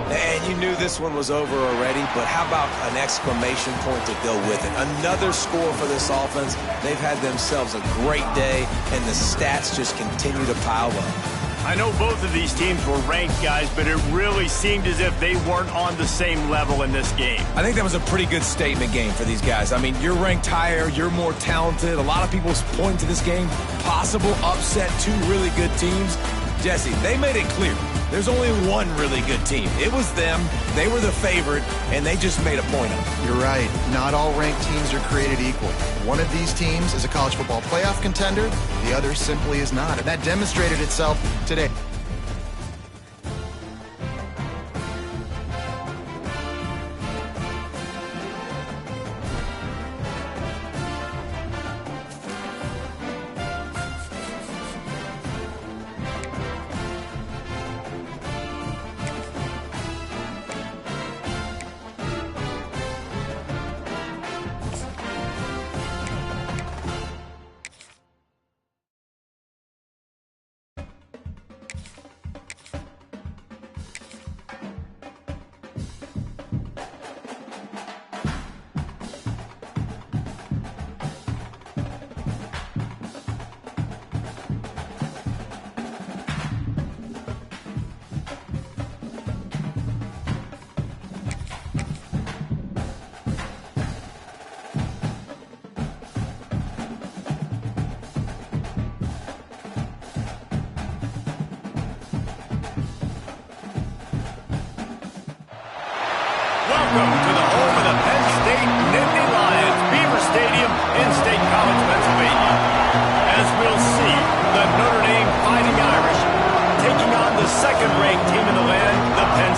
And you knew this one was over already, but how about an exclamation point to go with it? Another score for this offense. They've had themselves a great day, and the stats just continue to pile up. I know both of these teams were ranked, guys, but it really seemed as if they weren't on the same level in this game. I think that was a pretty good statement game for these guys. I mean, you're ranked higher, you're more talented. A lot of people point to this game, possible upset, 2 really good teams. Jesse, they made it clear. There's only one really good team. It was them. They were the favorite, and they just made a point of it. You're right. Not all ranked teams are created equal. One of these teams is a college football playoff contender. The other simply is not. And that demonstrated itself today.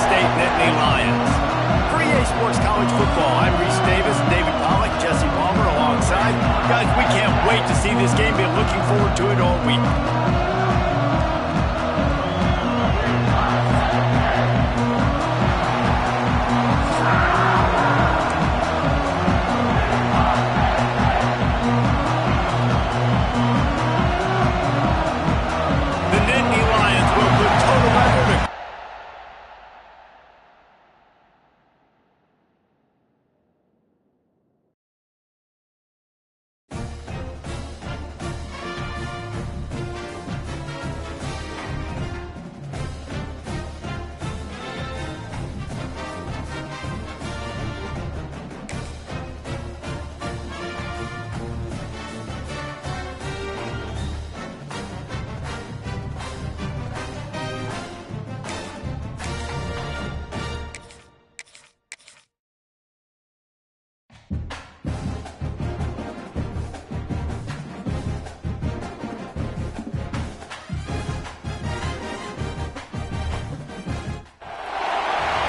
State Nittany Lions. For EA Sports College Football, I'm Reese Davis, David Pollack, Jesse Palmer alongside. Guys, we can't wait to see this game. Been looking forward to it all week.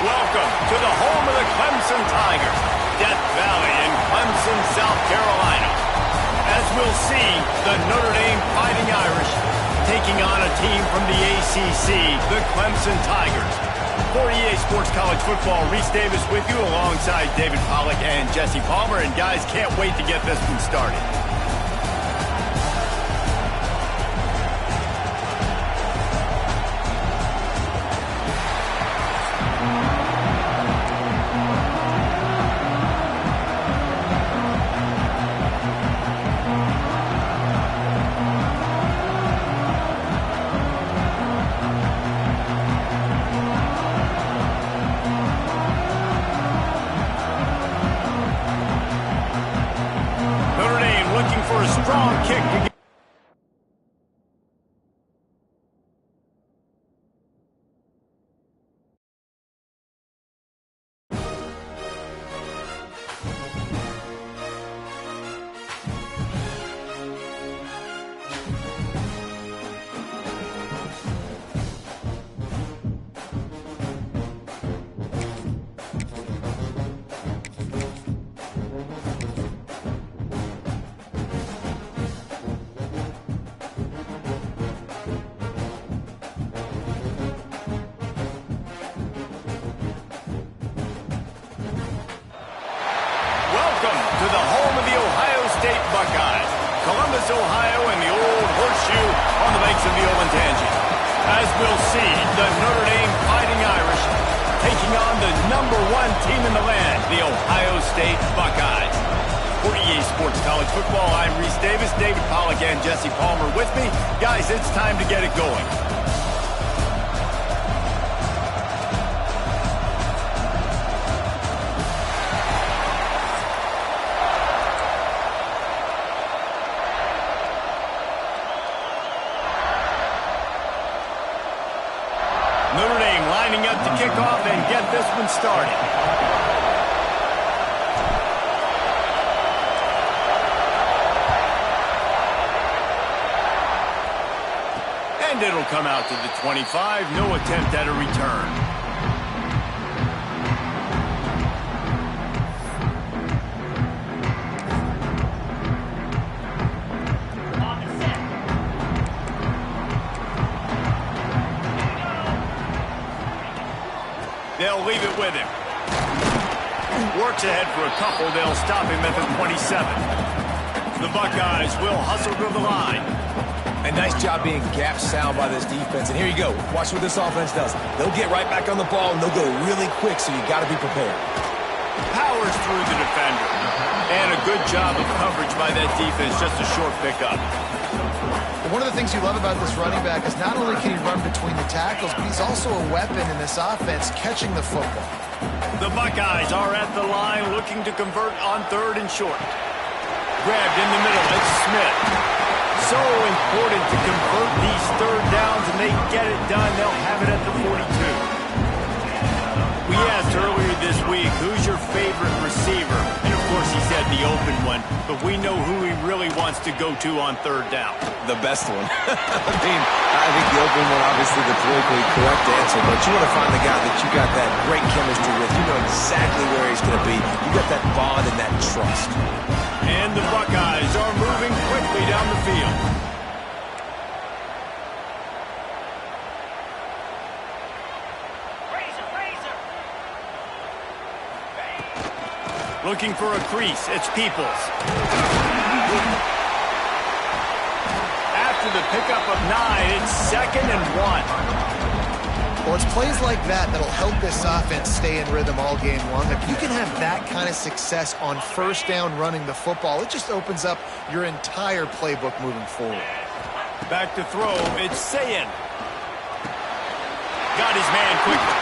Welcome to the home of the Clemson Tigers, Death Valley in Clemson, South Carolina. As we'll see, the Notre Dame Fighting Irish taking on a team from the ACC, the Clemson Tigers. For EA Sports College Football, Reese Davis with you alongside David Pollack and Jesse Palmer. And guys, can't wait to get this one started. For a strong kick to get. To the home of the Ohio State Buckeyes, Columbus, Ohio, and the old horseshoe on the banks of the Olentangy. As we'll see, the Notre Dame Fighting Irish taking on the #1 team in the land, the Ohio State Buckeyes. For EA Sports College Football, I'm Reese Davis, David Pollack, and Jesse Palmer with me. Guys, it's time to get it going. Notre Dame lining up to kick off and get this one started. And it'll come out to the 25. No attempt at a return. They'll leave it with him. Works ahead for a couple. They'll stop him at the 27. The Buckeyes will hustle to the line. A nice job being gap sound by this defense. And here you go. Watch what this offense does. They'll get right back on the ball, and they'll go really quick, so you got to be prepared. Powers through the defender. And a good job of coverage by that defense. Just a short pickup. One of the things you love about this running back is not only can he run between the tackles, but he's also a weapon in this offense catching the football. The Buckeyes are at the line looking to convert on 3rd and short. Grabbed in the middle. It's Smith. So important to convert these 3rd downs, and they get it done. They'll have it at the 42. We asked earlier this week, who's your favorite receiver? And of course, he said the open one, but we know who he really wants to go to on third down. The best one. I think the open one, obviously the politically correct answer, but you want to find the guy that you got that great chemistry with. You know exactly where he's going to be. You got that bond and that trust. And the Buckeyes are moving quickly down the field. Looking for a crease, it's Peoples. After the pickup of 9, it's 2nd and 1. Well, it's plays like that that'll help this offense stay in rhythm all game long. If you can have that kind of success on first down running the football, it just opens up your entire playbook moving forward. Back to throw, it's Sayin. Got his man quickly.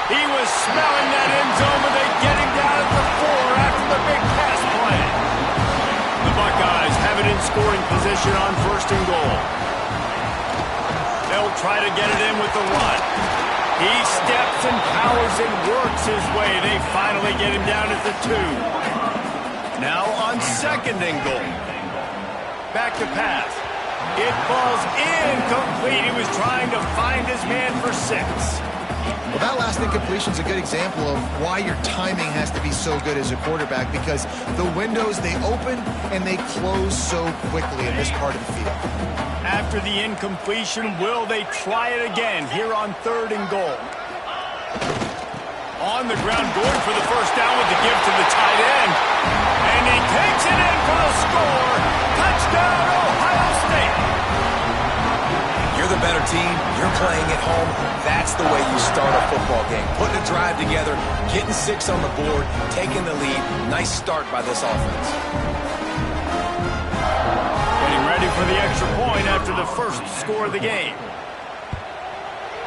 He was smelling that end zone, but they get him down at the 4 after the big pass play. The Buckeyes have it in scoring position on 1st and goal. They'll try to get it in with the run. He steps and powers and works his way. They finally get him down at the 2. Now on 2nd and goal. Back to pass. It falls incomplete. He was trying to find his man for 6. Well, that last incompletion is a good example of why your timing has to be so good as a quarterback, because the windows, they open and they close so quickly in this part of the field. After the incompletion, will they try it again here on 3rd and goal? On the ground, going for the first down with the give to the tight end. And he takes it in for the score. Touchdown, Ohio State. You're the better team. You're playing at home. That's the way you start a football game. Putting a drive together, getting 6 on the board, taking the lead. Nice start by this offense. Getting ready for the extra point after the first score of the game.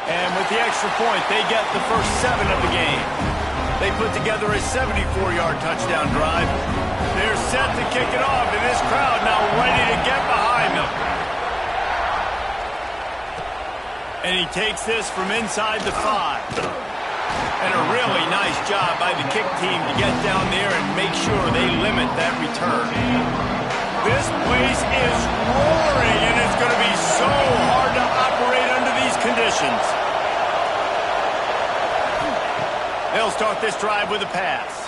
And with the extra point, they get the first 7 of the game. They put together a 74-yard touchdown drive. They're set to kick it off, and this crowd now ready to get behind them. And he takes this from inside the 5. And a really nice job by the kick team to get down there and make sure they limit that return. This place is roaring, and it's going to be so hard to operate under these conditions. They'll start this drive with a pass.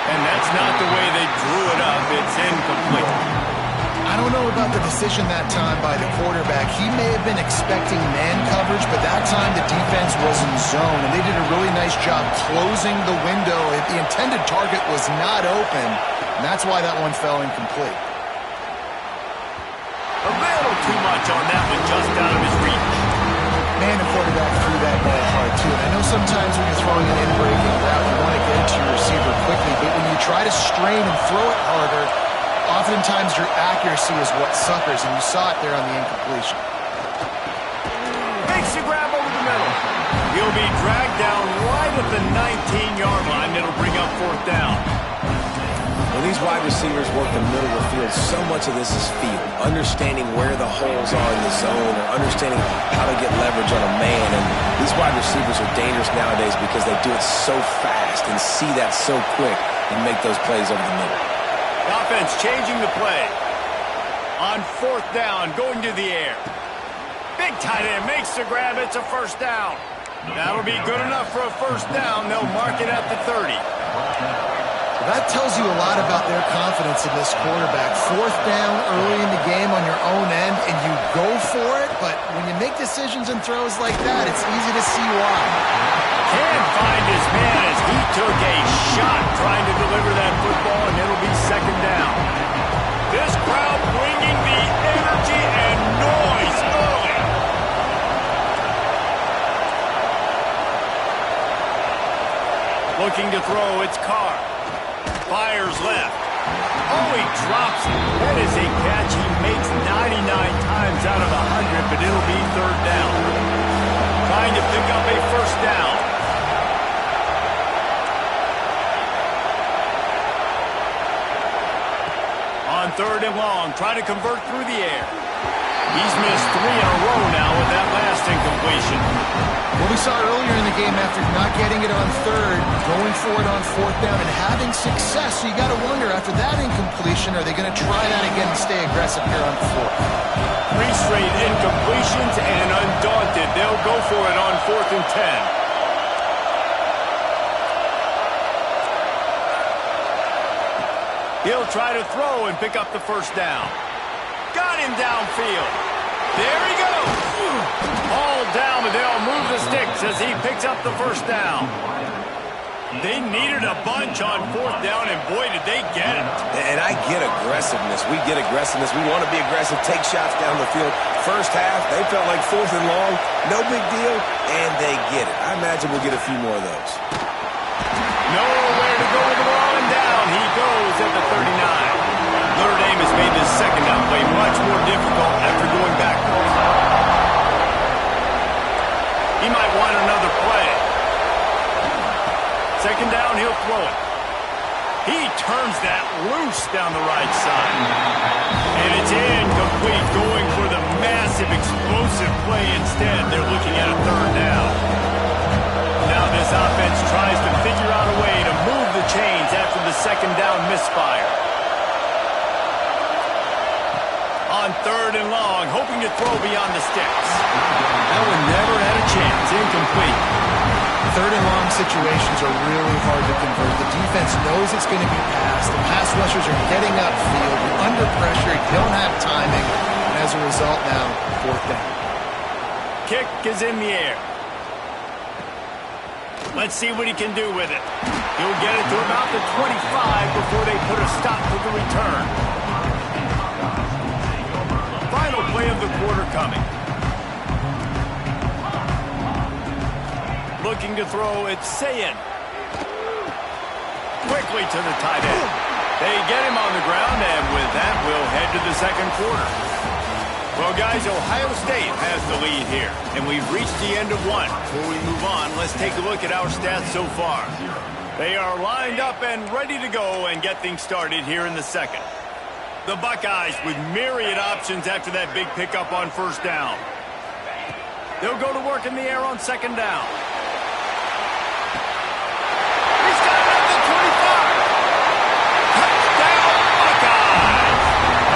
And that's not the way they drew it up. It's incomplete. I don't know about the decision that time by the quarterback. He may have been expecting man coverage, but that time the defense was in zone, and they did a really nice job closing the window. The intended target was not open, and that's why that one fell incomplete. A little too much on that one, just out of his reach. Man, the quarterback threw that ball hard, too. And I know sometimes when you're throwing an in-breaking route, you want to get it to your receiver quickly, but when you try to strain and throw it harder, oftentimes your accuracy is what suffers, and you saw it there on the incompletion. Makes a grab over the middle. He'll be dragged down right at the 19-yard line. It'll bring up 4th down. When these wide receivers work the middle of the field, so much of this is feel. Understanding where the holes are in the zone, or understanding how to get leverage on a man. And these wide receivers are dangerous nowadays because they do it so fast and see that so quick and make those plays over the middle. The offense changing the play. On 4th down, going to the air. Big tight end makes the grab. It's a first down. That'll be good enough for a first down. They'll mark it at the 30. That tells you a lot about their confidence in this quarterback. 4th down early in the game on your own end, and you go for it, but when you make decisions and throws like that, it's easy to see why. Can't find his man as he took a shot trying to deliver that football, and it'll be 2nd down. This crowd bringing the energy and noise early. Looking to throw, it's Carr. Fires left. Oh, he drops it. That is a catch he makes 99 times out of 100, but it'll be 3rd down. Trying to pick up a first down. On 3rd and long, trying to convert through the air. He's missed 3 in a row now with that last incompletion. What we saw earlier in the game, after not getting it on third, going for it on fourth down and having success, so you got to wonder, after that incompletion, are they going to try that again and stay aggressive here on fourth? 3 straight incompletions, and undaunted, they'll go for it on 4th and 10. He'll try to throw and pick up the first down. Got him downfield. There he goes. All down, but they'll move the sticks as he picks up the first down. They needed a bunch on 4th down, and boy, did they get it. And I get aggressiveness. We get aggressiveness. We want to be aggressive, take shots down the field. First half, they felt like 4th and long. No big deal, and they get it. I imagine we'll get a few more of those. Nowhere to go with the ball, and down he goes at the 39. Notre Dame has made this second down play much more difficult after going backwards. He might want another play. Second down, he'll throw it. He turns that loose down the right side. And it's incomplete, going for the massive explosive play instead. They're looking at a third down. Now this offense tries to figure out a way to move the chains after the second down misfire. On 3rd and long, hoping to throw beyond the sticks. That one never had a chance. Incomplete. 3rd and long situations are really hard to convert. The defense knows it's going to be passed. The pass rushers are getting upfield. You're under pressure. You don't have timing. And as a result now, 4th down. Kick is in the air. Let's see what he can do with it. He'll get it to about the 25 before they put a stop to the return. Final play of the quarter coming. Looking to throw, it's Sayin. Quickly to the tight end. They get him on the ground, and with that, we'll head to the second quarter. Well, guys, Ohio State has the lead here, and we've reached the end of one. Before we move on, let's take a look at our stats so far. They are lined up and ready to go and get things started here in the second. The Buckeyes with myriad options after that big pickup on first down. They'll go to work in the air on second down. He's got it at the 25. Touchdown, Buckeyes!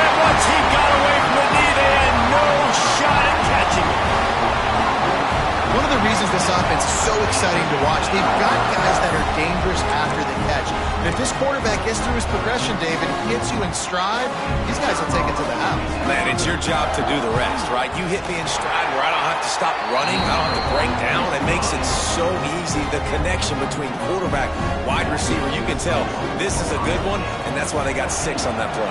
And once he got away from the knee, they had no shot at catching him. One of the reasons this offense is so exciting to watch, they've got guys that are dangerous after the catch. And if this quarterback gets through his progression, David, hits you in stride, these guys will take it to the house. Man, it's your job to do the rest, right? You hit me in stride where I don't have to stop running, I don't have to break down. It makes it so easy. The connection between quarterback, wide receiver, you can tell this is a good one, and that's why they got 6 on that play.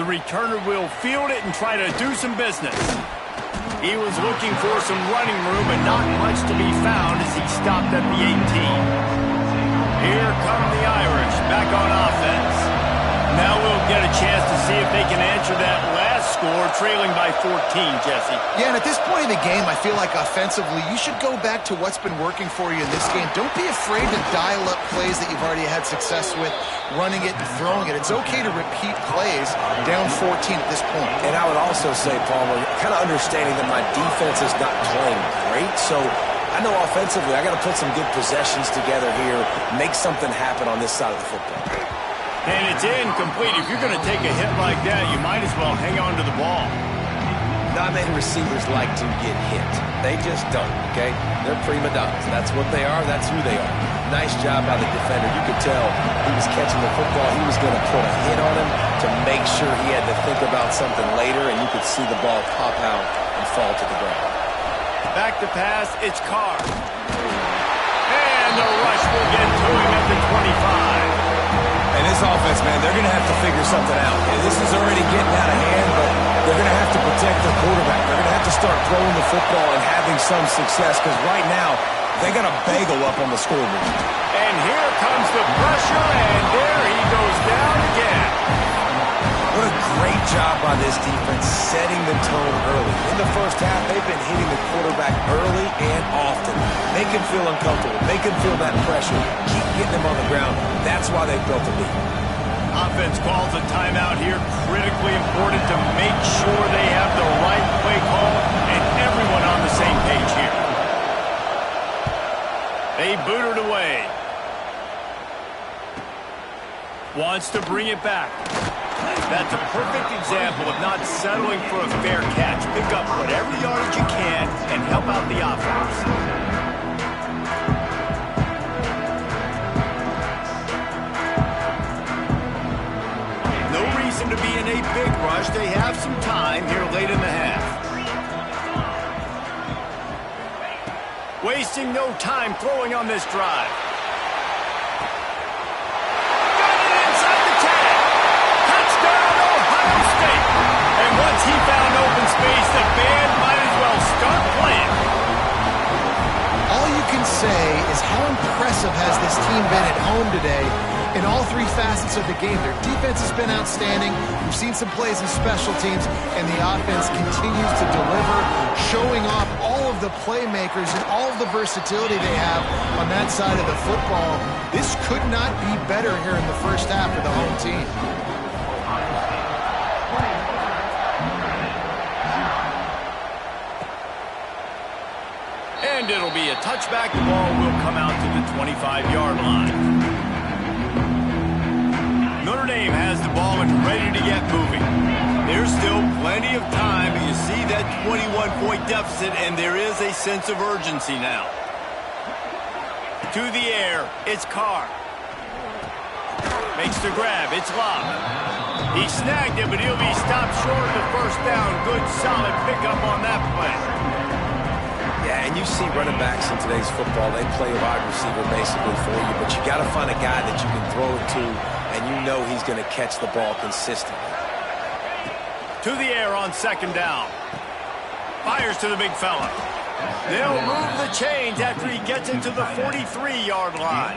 The returner will field it and try to do some business. He was looking for some running room, but not much to be found as he stopped at the 18. Here come the Irish back on offense. Now we'll get a chance to see if they can answer that last score, trailing by 14, Jesse. Yeah, and at this point in the game, I feel like offensively, you should go back to what's been working for you in this game. Don't be afraid to dial up plays that you've already had success with, running it and throwing it. It's okay to repeat plays down 14 at this point. And I would also say, Palmer, kind of understanding that my defense is not playing great, so I know offensively I got to put some good possessions together here, make something happen on this side of the football. And it's incomplete. If you're going to take a hit like that, you might as well hang on to the ball. Not many receivers like to get hit. They just don't, okay? They're prima donnas. That's what they are. That's who they are. Nice job by the defender. You could tell he was catching the football. He was going to put a hit on him to make sure he had to think about something later, and you could see the ball pop out and fall to the ground. Back to pass, it's Carr. And the rush will get to him at the 25. And this offense, man, they're going to have to figure something out. And this is already getting out of hand, but they're going to have to protect their quarterback. They're going to have to start throwing the football and having some success, because right now they got a bagel up on the scoreboard. And here comes the pressure, and there he goes down again. What a great job by this defense setting the tone early. In the first half, they've been hitting the quarterback early and often. Make him feel uncomfortable. Make him feel that pressure. Keep getting him on the ground. That's why they built the lead. Offense calls a timeout here. Critically important to make sure they have the right play call and everyone on the same page here. They boot it away. Wants to bring it back. That's a perfect example of not settling for a fair catch. Pick up whatever yardage you can and help out the offense. To be in a big rush. They have some time here late in the half. Wasting no time throwing on this drive. Got it inside the 10. Touchdown, Ohio State. And once he found open space, the band might as well start playing. All you can say is how impressive has this team been at home today in all three facets of the game. Their defense has been outstanding. We've seen some plays in special teams, and the offense continues to deliver, showing off all of the playmakers and all of the versatility they have on that side of the football. This could not be better here in the first half for the home team. And it'll be a touchback. The ball will come out to the 25-yard line. Notre Dame has the ball and ready to get moving. There's still plenty of time, but you see that 21-point deficit, and there is a sense of urgency now. To the air, it's Carr. Makes the grab, it's Locke. He snagged it, but he'll be stopped short of the first down. Good, solid pickup on that play. Yeah, and you see running backs in today's football, they play a wide receiver basically for you, but you got to find a guy that you can throw it to, and you know he's going to catch the ball consistently. To the air on second down. Fires to the big fella. They'll move the chains after he gets into the 43-yard line.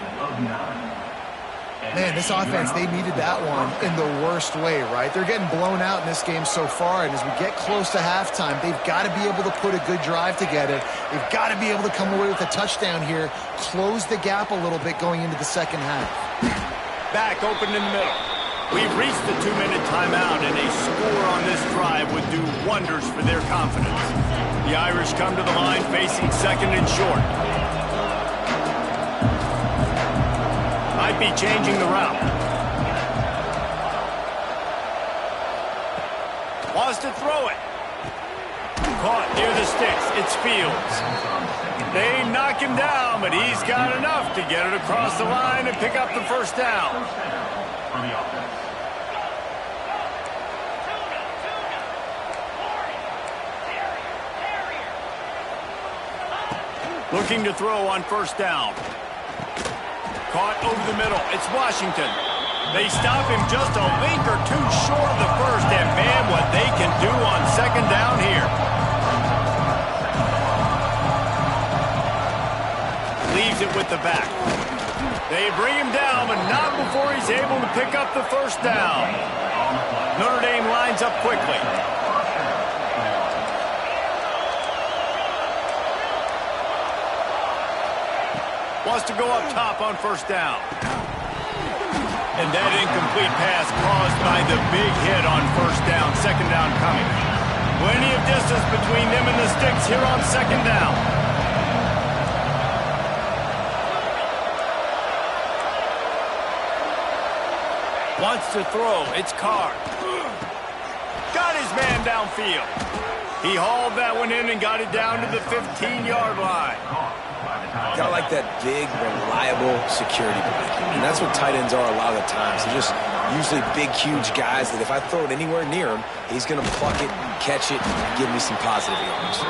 Man, this offense, they needed that one in the worst way, right? They're getting blown out in this game so far, and as we get close to halftime, they've got to be able to put a good drive together. They've got to be able to come away with a touchdown here, close the gap a little bit going into the second half. Back open in the middle. We've reached the 2-minute timeout, and a score on this drive would do wonders for their confidence. The Irish come to the line facing second and short. Might be changing the route. Wants to throw it. Caught near the sticks. It's Fields. They knock him down, but he's got enough to get it across the line and pick up the first down. Looking to throw on first down. Caught over the middle. It's Washington. They stop him just a link or two short of the first, and man, what they can do on second down here. Leaves it with the back. They bring him down, but not before he's able to pick up the first down. Notre Dame lines up quickly. Wants to go up top on first down. And that incomplete pass caused by the big hit on first down. Second down coming. Plenty of distance between them and the sticks here on second down. Wants to throw. It's Carr. Got his man downfield. He hauled that one in and got it down to the 15-yard line. Got like that big, reliable security blanket. And that's what tight ends are a lot of the times. They're just usually big, huge guys that if I throw it anywhere near him, he's going to pluck it, catch it, and give me some positive yards.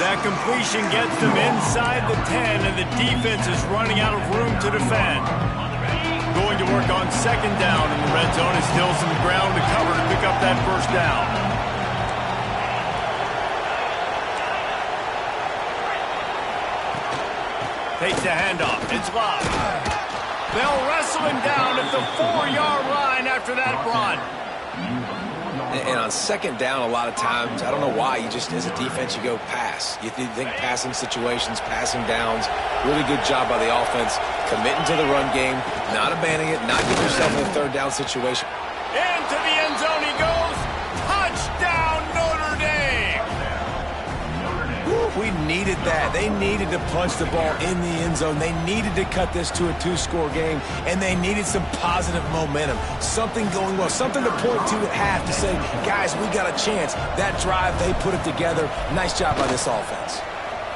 That completion gets them inside the 10, and the defense is running out of room to defend. Going to work on second down in the red zone. Is still some ground to cover to pick up that first down. Takes the handoff. It's Locke. They'll wrestle him down at the 4-yard line after that run. And on second down, a lot of times, I don't know why, you just, as a defense, you go pass. You think passing situations, passing downs. Really good job by the offense, committing to the run game, not abandoning it, not getting yourself in a third down situation. Into the end zone he goes. Touchdown, Notre Dame! We needed that. They needed to punch the ball in the end zone. They needed to cut this to a 2-score game, and they needed some positive momentum, something going well, something to point to at half to say, guys, we got a chance. That drive, they put it together. Nice job by this offense.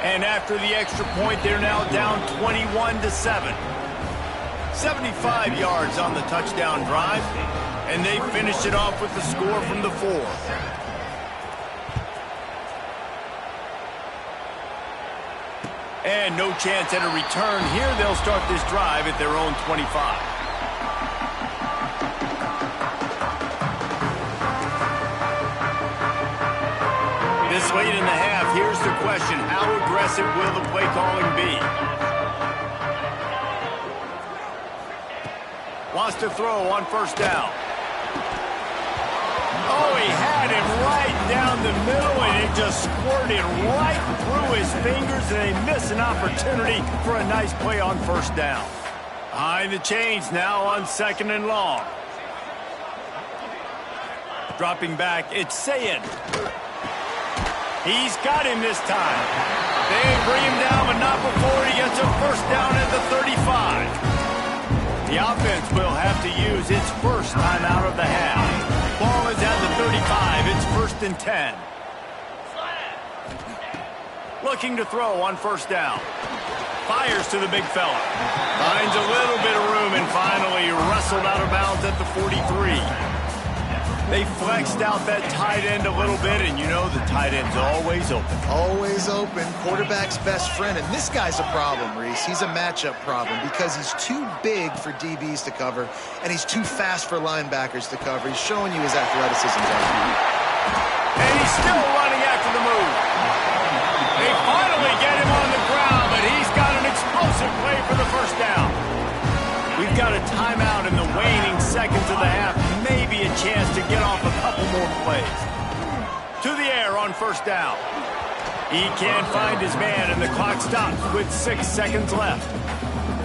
And after the extra point, they're now down 21-7. 75 yards on the touchdown drive, and they finish it off with the score from the 4. And no chance at a return here. They'll start this drive at their own 25. This late in the half, here's the question. How aggressive will the play calling be? Wants to throw on first down. Oh, he had him right down the middle, and it just squirted right through his fingers, and they miss an opportunity for a nice play on first down. Behind the chains now on second and long. Dropping back, it's Sayin. He's got him this time. They bring him down, but not before he gets a first down at the 35. The offense will have to use its first timeout of the half. Ball is at the 35. It's 1st and 10. Looking to throw on first down. Fires to the big fella. Finds a little bit of room and finally wrestled out of bounds at the 43. They flexed out that tight end a little bit, and you know the tight end's always open. Always open. Quarterback's best friend. And this guy's a problem, Reese. He's a matchup problem because he's too big for DBs to cover, and he's too fast for linebackers to cover. He's showing you his athleticism. And he's still running after the move. They finally get him on the ground, but he's got an explosive play for the first down. We've got a timeout in the waning seconds of the half. Maybe a chance to get off a couple more plays. To the air on first down. He can't find his man, and the clock stops with 6 seconds left.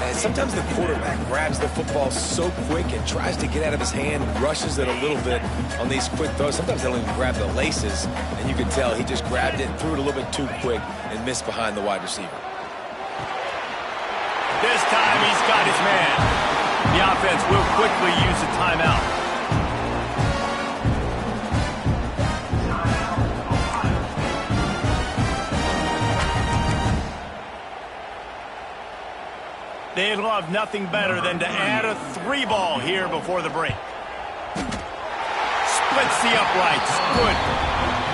And sometimes the quarterback grabs the football so quick and tries to get out of his hand, rushes it a little bit on these quick throws. Sometimes they don't even grab the laces, and you can tell he just grabbed it and threw it a little bit too quick and missed behind the wide receiver. This time he's got his man. The offense will quickly use a timeout. They'd love nothing better than to add a 3-ball here before the break. Splits the uprights. Good.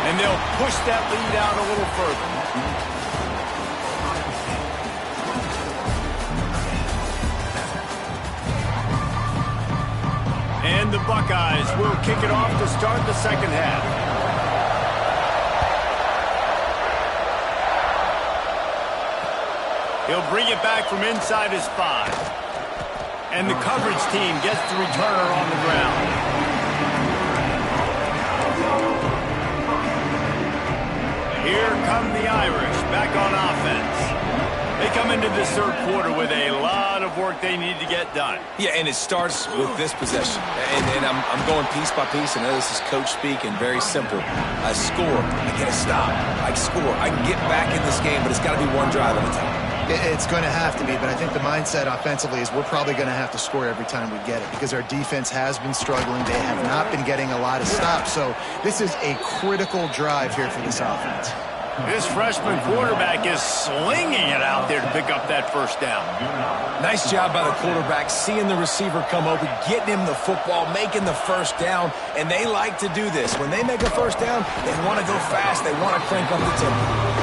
And they'll push that lead out a little further. And the Buckeyes will kick it off to start the second half. He'll bring it back from inside his 5. And the coverage team gets the returner on the ground. Here come the Irish back on offense. They come into this third quarter with a lot of work they need to get done. Yeah, and it starts with this possession. And I'm going piece by piece. I know this is coach speak and very simple. I score. I get a stop. I score. I can get back in this game, but it's got to be one drive at a time. It's going to have to be, but I think the mindset offensively is we're probably going to have to score every time we get it because our defense has been struggling. They have not been getting a lot of stops, so this is a critical drive here for this offense. This freshman quarterback is slinging it out there to pick up that first down. Nice job by the quarterback, seeing the receiver come open, getting him the football, making the first down, and they like to do this. When they make a first down, they want to go fast. They want to crank up the tempo.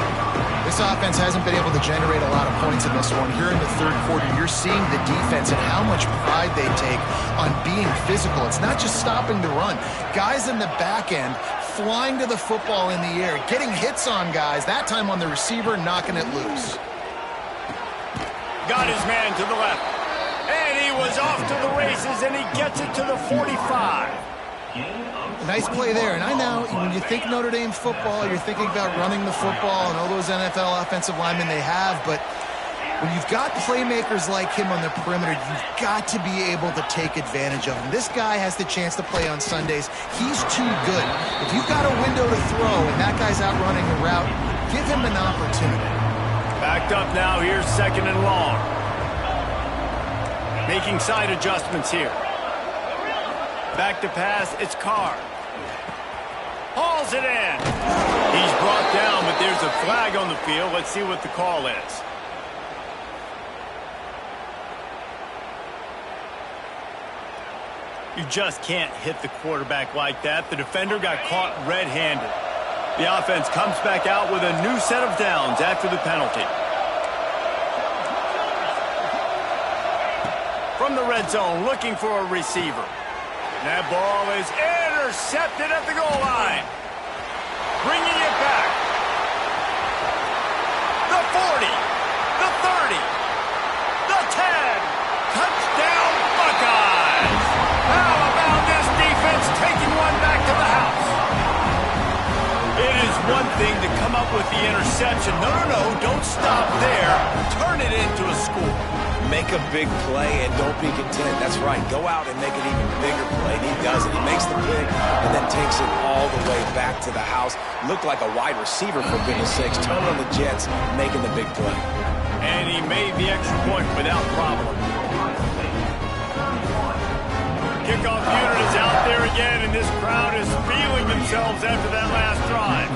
This offense hasn't been able to generate a lot of points in this one. Here in the third quarter, you're seeing the defense and how much pride they take on being physical. It's not just stopping the run. Guys in the back end flying to the football in the air, getting hits on guys, that time on the receiver, knocking it loose. Got his man to the left. And he was off to the races, and he gets it to the 45. Nice play there. And I know when you think Notre Dame football, you're thinking about running the football and all those NFL offensive linemen they have, but when you've got playmakers like him on the perimeter, you've got to be able to take advantage of him. This guy has the chance to play on Sundays. He's too good. If you've got a window to throw and that guy's out running a route, give him an opportunity. Backed up now. Here's 2nd and long. Making side adjustments here. Back to pass. It's Carr. Hauls it in. He's brought down, but there's a flag on the field. Let's see what the call is. You just can't hit the quarterback like that. The defender got caught red-handed. The offense comes back out with a new set of downs after the penalty. From the red zone, looking for a receiver. That ball is intercepted at the goal line. Bringing it back. The 40. The 30. The 10. Touchdown, Buckeyes. How about this defense taking one back to the house? It is one thing to come up with the interception. No, don't stop there. Turn it into a score. Make a big play and don't be content. That's right. Go out and make an even bigger play. And he does it. He makes the pick and then takes it all the way back to the house. Looked like a wide receiver, for goodness sakes. Turning on the Jets, making the big play. And he made the extra point without problem. Kickoff unit is out there again, and this crowd is feeling themselves after that last drive.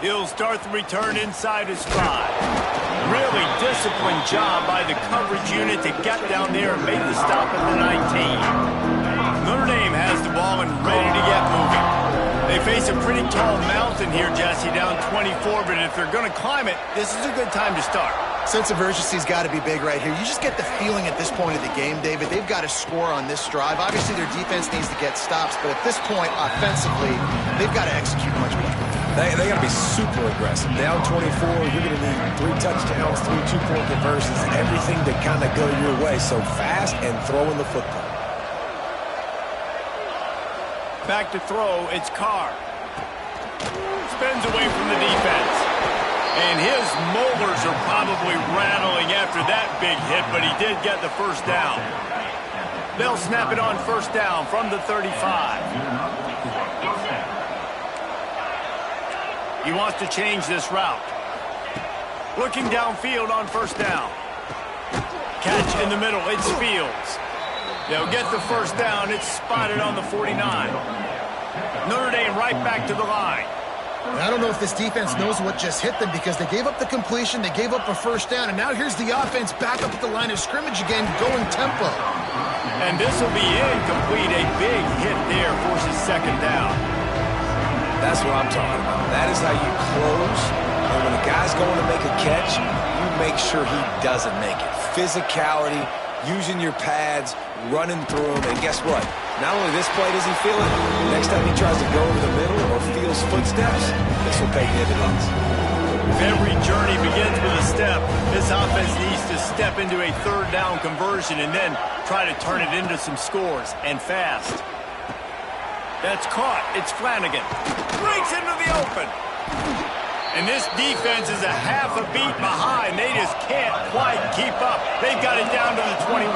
He'll start the return inside his stride. Really disciplined job by the coverage unit to get down there and make the stop at the 19. Notre Dame has the ball and ready to get moving. They face a pretty tall mountain here, Jesse, down 24, but if they're going to climb it, this is a good time to start. Sense of urgency's got to be big right here. You just get the feeling at this point of the game, David, they've got to score on this drive. Obviously, their defense needs to get stops, but at this point, offensively, they've got to execute much better. They got to be super aggressive. Down 24, you're going to need 3 touchdowns, 3 two-point conversions, and everything to kind of go your way. So fast and throwing the football. Back to throw, it's Carr. Spins away from the defense. And his molars are probably rattling after that big hit, but he did get the first down. They'll snap it on first down from the 35. He wants to change this route. Looking downfield on first down. Catch in the middle, it's Fields. They'll get the first down. It's spotted on the 49. Notre Dame right back to the line. I don't know if this defense knows what just hit them because they gave up the completion, they gave up a first down, and now here's the offense back up at the line of scrimmage again, going tempo. And this will be incomplete. A big hit there forces second down. That's what I'm talking about. That is how you close. And when the guy's going to make a catch, you make sure he doesn't make it. Physicality, using your pads, running through them, and guess what? Not only this play does he feel it, next time he tries to go over the middle or feels footsteps, this will pay dividends. If every journey begins with a step, this offense needs to step into a third down conversion and then try to turn it into some scores, and fast. That's caught. It's Flanagan. Breaks into the open. And this defense is a half a beat behind. They just can't quite keep up. They've got it down to the 21.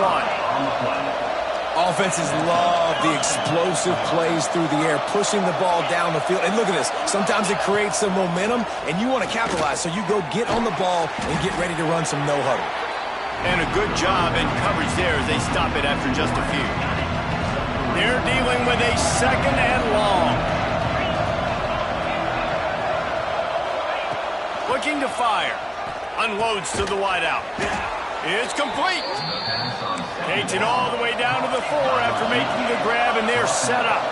Offenses love the explosive plays through the air, pushing the ball down the field. And look at this. Sometimes it creates some momentum, and you want to capitalize. So you go get on the ball and get ready to run some no-huddle. And a good job in coverage there as they stop it after just a few. They're dealing with a second and long. Looking to fire. Unloads to the wideout. It's complete. Takes it all the way down to the 4 after making the grab, and they're set up.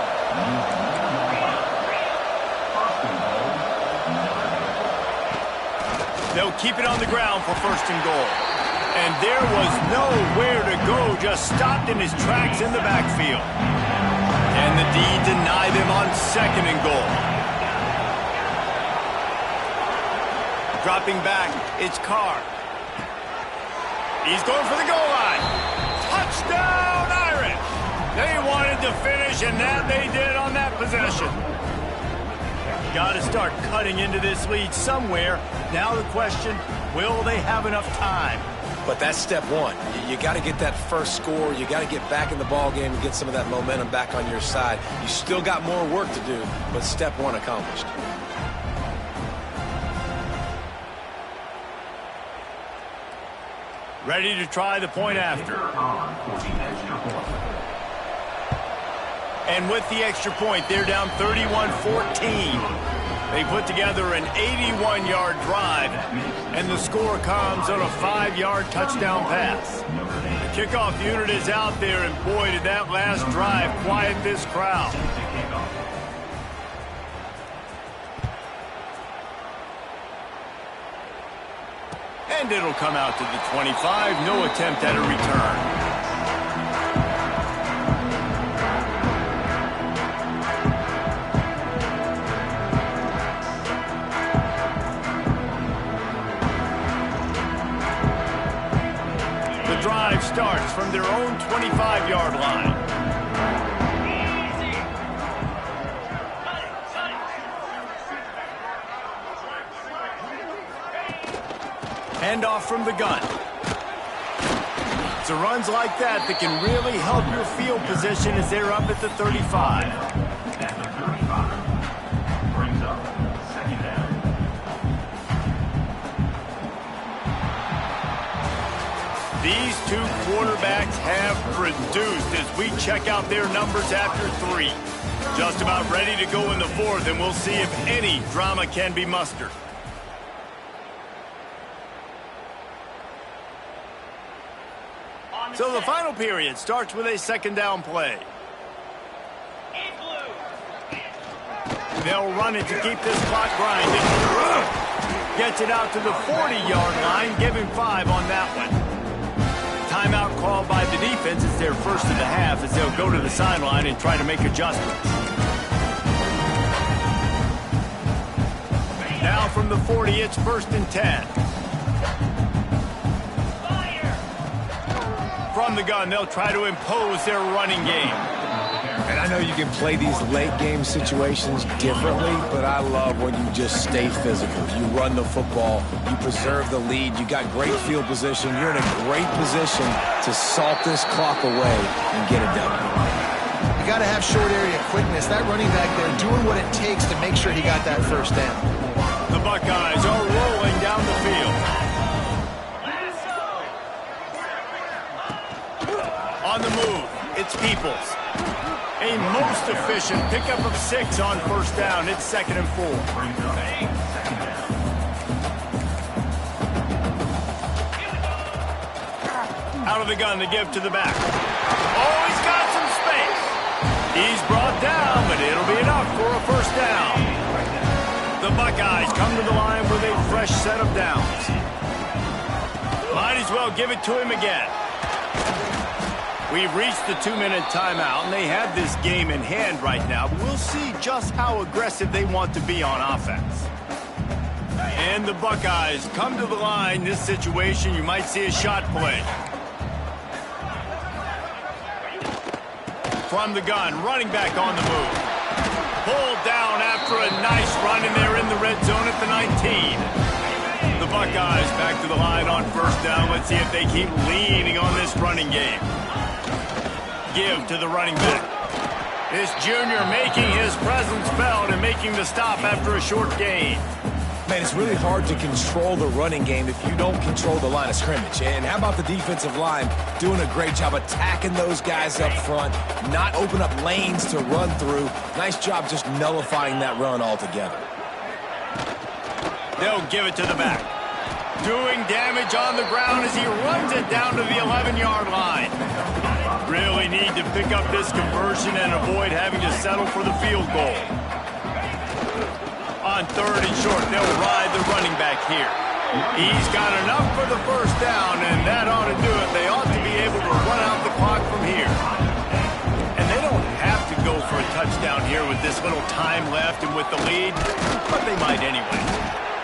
They'll keep it on the ground for first and goal. And there was nowhere to go, just stopped in his tracks in the backfield. And the D denied him on second and goal. Dropping back, it's Carr. He's going for the goal line. Touchdown, Irish! They wanted to finish, and that they did on that possession. Got to start cutting into this lead somewhere. Now the question, will they have enough time? But that's step one. You got to get that first score. You got to get back in the ball game and get some of that momentum back on your side. You still got more work to do, but step one accomplished. Ready to try the point after. And with the extra point, they're down 31-14. They put together an 81-yard drive, and the score comes on a 5-yard touchdown pass. The kickoff unit is out there, and boy, did that last drive quiet this crowd. And it'll come out to the 25. No attempt at a return. The drive starts from their own 25-yard line. Handoff from the gun. It's runs like that that can really help your field position as they're up at the 35. At the 35. Brings up second down. These two quarterbacks have produced as we check out their numbers after 3. Just about ready to go in the 4th, and we'll see if any drama can be mustered. So the final period starts with a second down play. They'll run it to keep this clock grinding. Gets it out to the 40-yard line. Give him 5 on that one. Timeout called by the defense. It's their first of the half as they'll go to the sideline and try to make adjustments. Now from the 40, it's 1st and 10. From the gun, they'll try to impose their running game. And I know you can play these late game situations differently, but I love when you just stay physical. You run the football, you preserve the lead, you got great field position, you're in a great position to salt this clock away and get it done. You got to have short area quickness. That running back there doing what it takes to make sure he got that first down. The Buckeyes are rolling down the field. On the move, it's Peoples. A most efficient pickup of 6 on 1st down. It's 2nd and 4. Out of the gun to give to the back. Oh, he's got some space. He's brought down, but it'll be enough for a 1st down. The Buckeyes come to the line with a fresh set of downs. Might as well give it to him again. We've reached the 2-minute timeout, and they have this game in hand right now. But we'll see just how aggressive they want to be on offense. And the Buckeyes come to the line. This situation, you might see a shot play. From the gun, running back on the move. Pulled down after a nice run, and they're in the red zone at the 19. The Buckeyes back to the line on 1st down. Let's see if they keep leaning on this running game. Give to the running back. This junior making his presence felt and making the stop after a short gain. Man, it's really hard to control the running game if you don't control the line of scrimmage. And how about the defensive line doing a great job attacking those guys up front, not open up lanes to run through. Nice job just nullifying that run altogether. They'll give it to the back. Doing damage on the ground as he runs it down to the 11-yard line. Really need to pick up this conversion and avoid having to settle for the field goal. On 3rd and short, they'll ride the running back here. He's got enough for the 1st down, and that ought to do it. They ought to be able to run out the clock from here. And they don't have to go for a touchdown here with this little time left and with the lead, but they might anyway.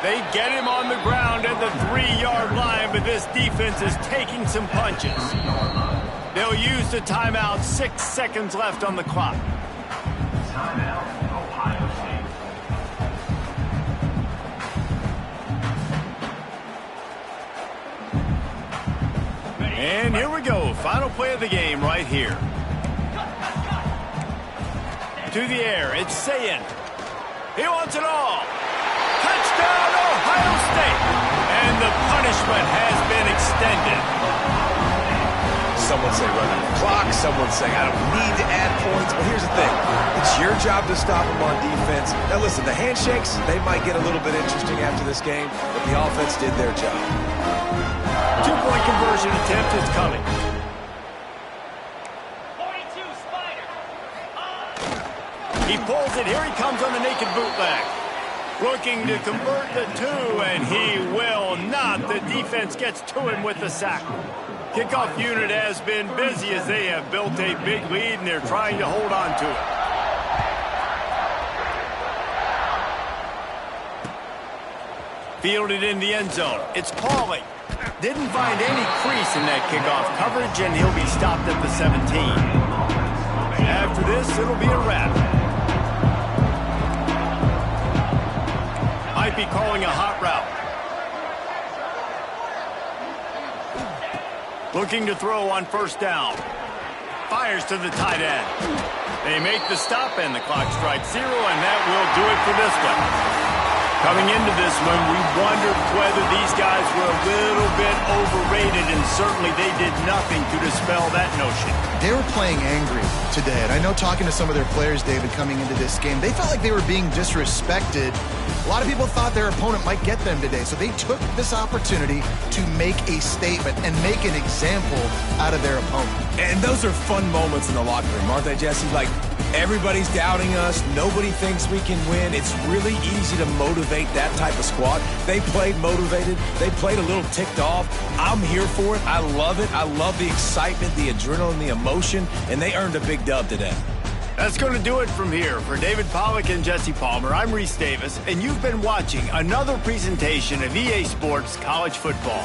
They get him on the ground at the 3-yard line, but this defense is taking some punches. They'll use the timeout. 6 seconds left on the clock. Timeout, Ohio State. And here we go. Final play of the game right here. To the air, it's Sayin. He wants it all. Touchdown, Ohio State. And the punishment has been extended. Someone say run out the clock. Someone say I don't need to add points. But here's the thing. It's your job to stop them on defense. Now listen, the handshakes, they might get a little bit interesting after this game, but the offense did their job. 2-point conversion attempt is coming. 42 Spider. He pulls it. Here he comes on the naked bootleg. Looking to convert the 2, and he will not. The defense gets to him with the sack. Kickoff unit has been busy as they have built a big lead, and they're trying to hold on to it. Fielded in the end zone. It's Pauly. Didn't find any crease in that kickoff coverage, and he'll be stopped at the 17. After this, it'll be a wrap. Might be calling a hot route. Looking to throw on first down. Fires to the tight end. They make the stop, and the clock strikes 0, and that will do it for this one. Coming into this one, we wondered whether these guys were a little bit overrated, and certainly they did nothing to dispel that notion. They were playing angry today, and I know talking to some of their players, David, coming into this game, they felt like they were being disrespected. A lot of people thought their opponent might get them today, so they took this opportunity to make a statement and make an example out of their opponent. And those are fun moments in the locker room, aren't they, Jesse? Like, everybody's doubting us. Nobody thinks we can win. It's really easy to motivate that type of squad. They played motivated. They played a little ticked off. I'm here for it. I love it. I love the excitement, the adrenaline, the emotion, and they earned a big dub today. That's going to do it from here. For David Pollack and Jesse Palmer, I'm Reese Davis, and you've been watching another presentation of EA Sports College Football.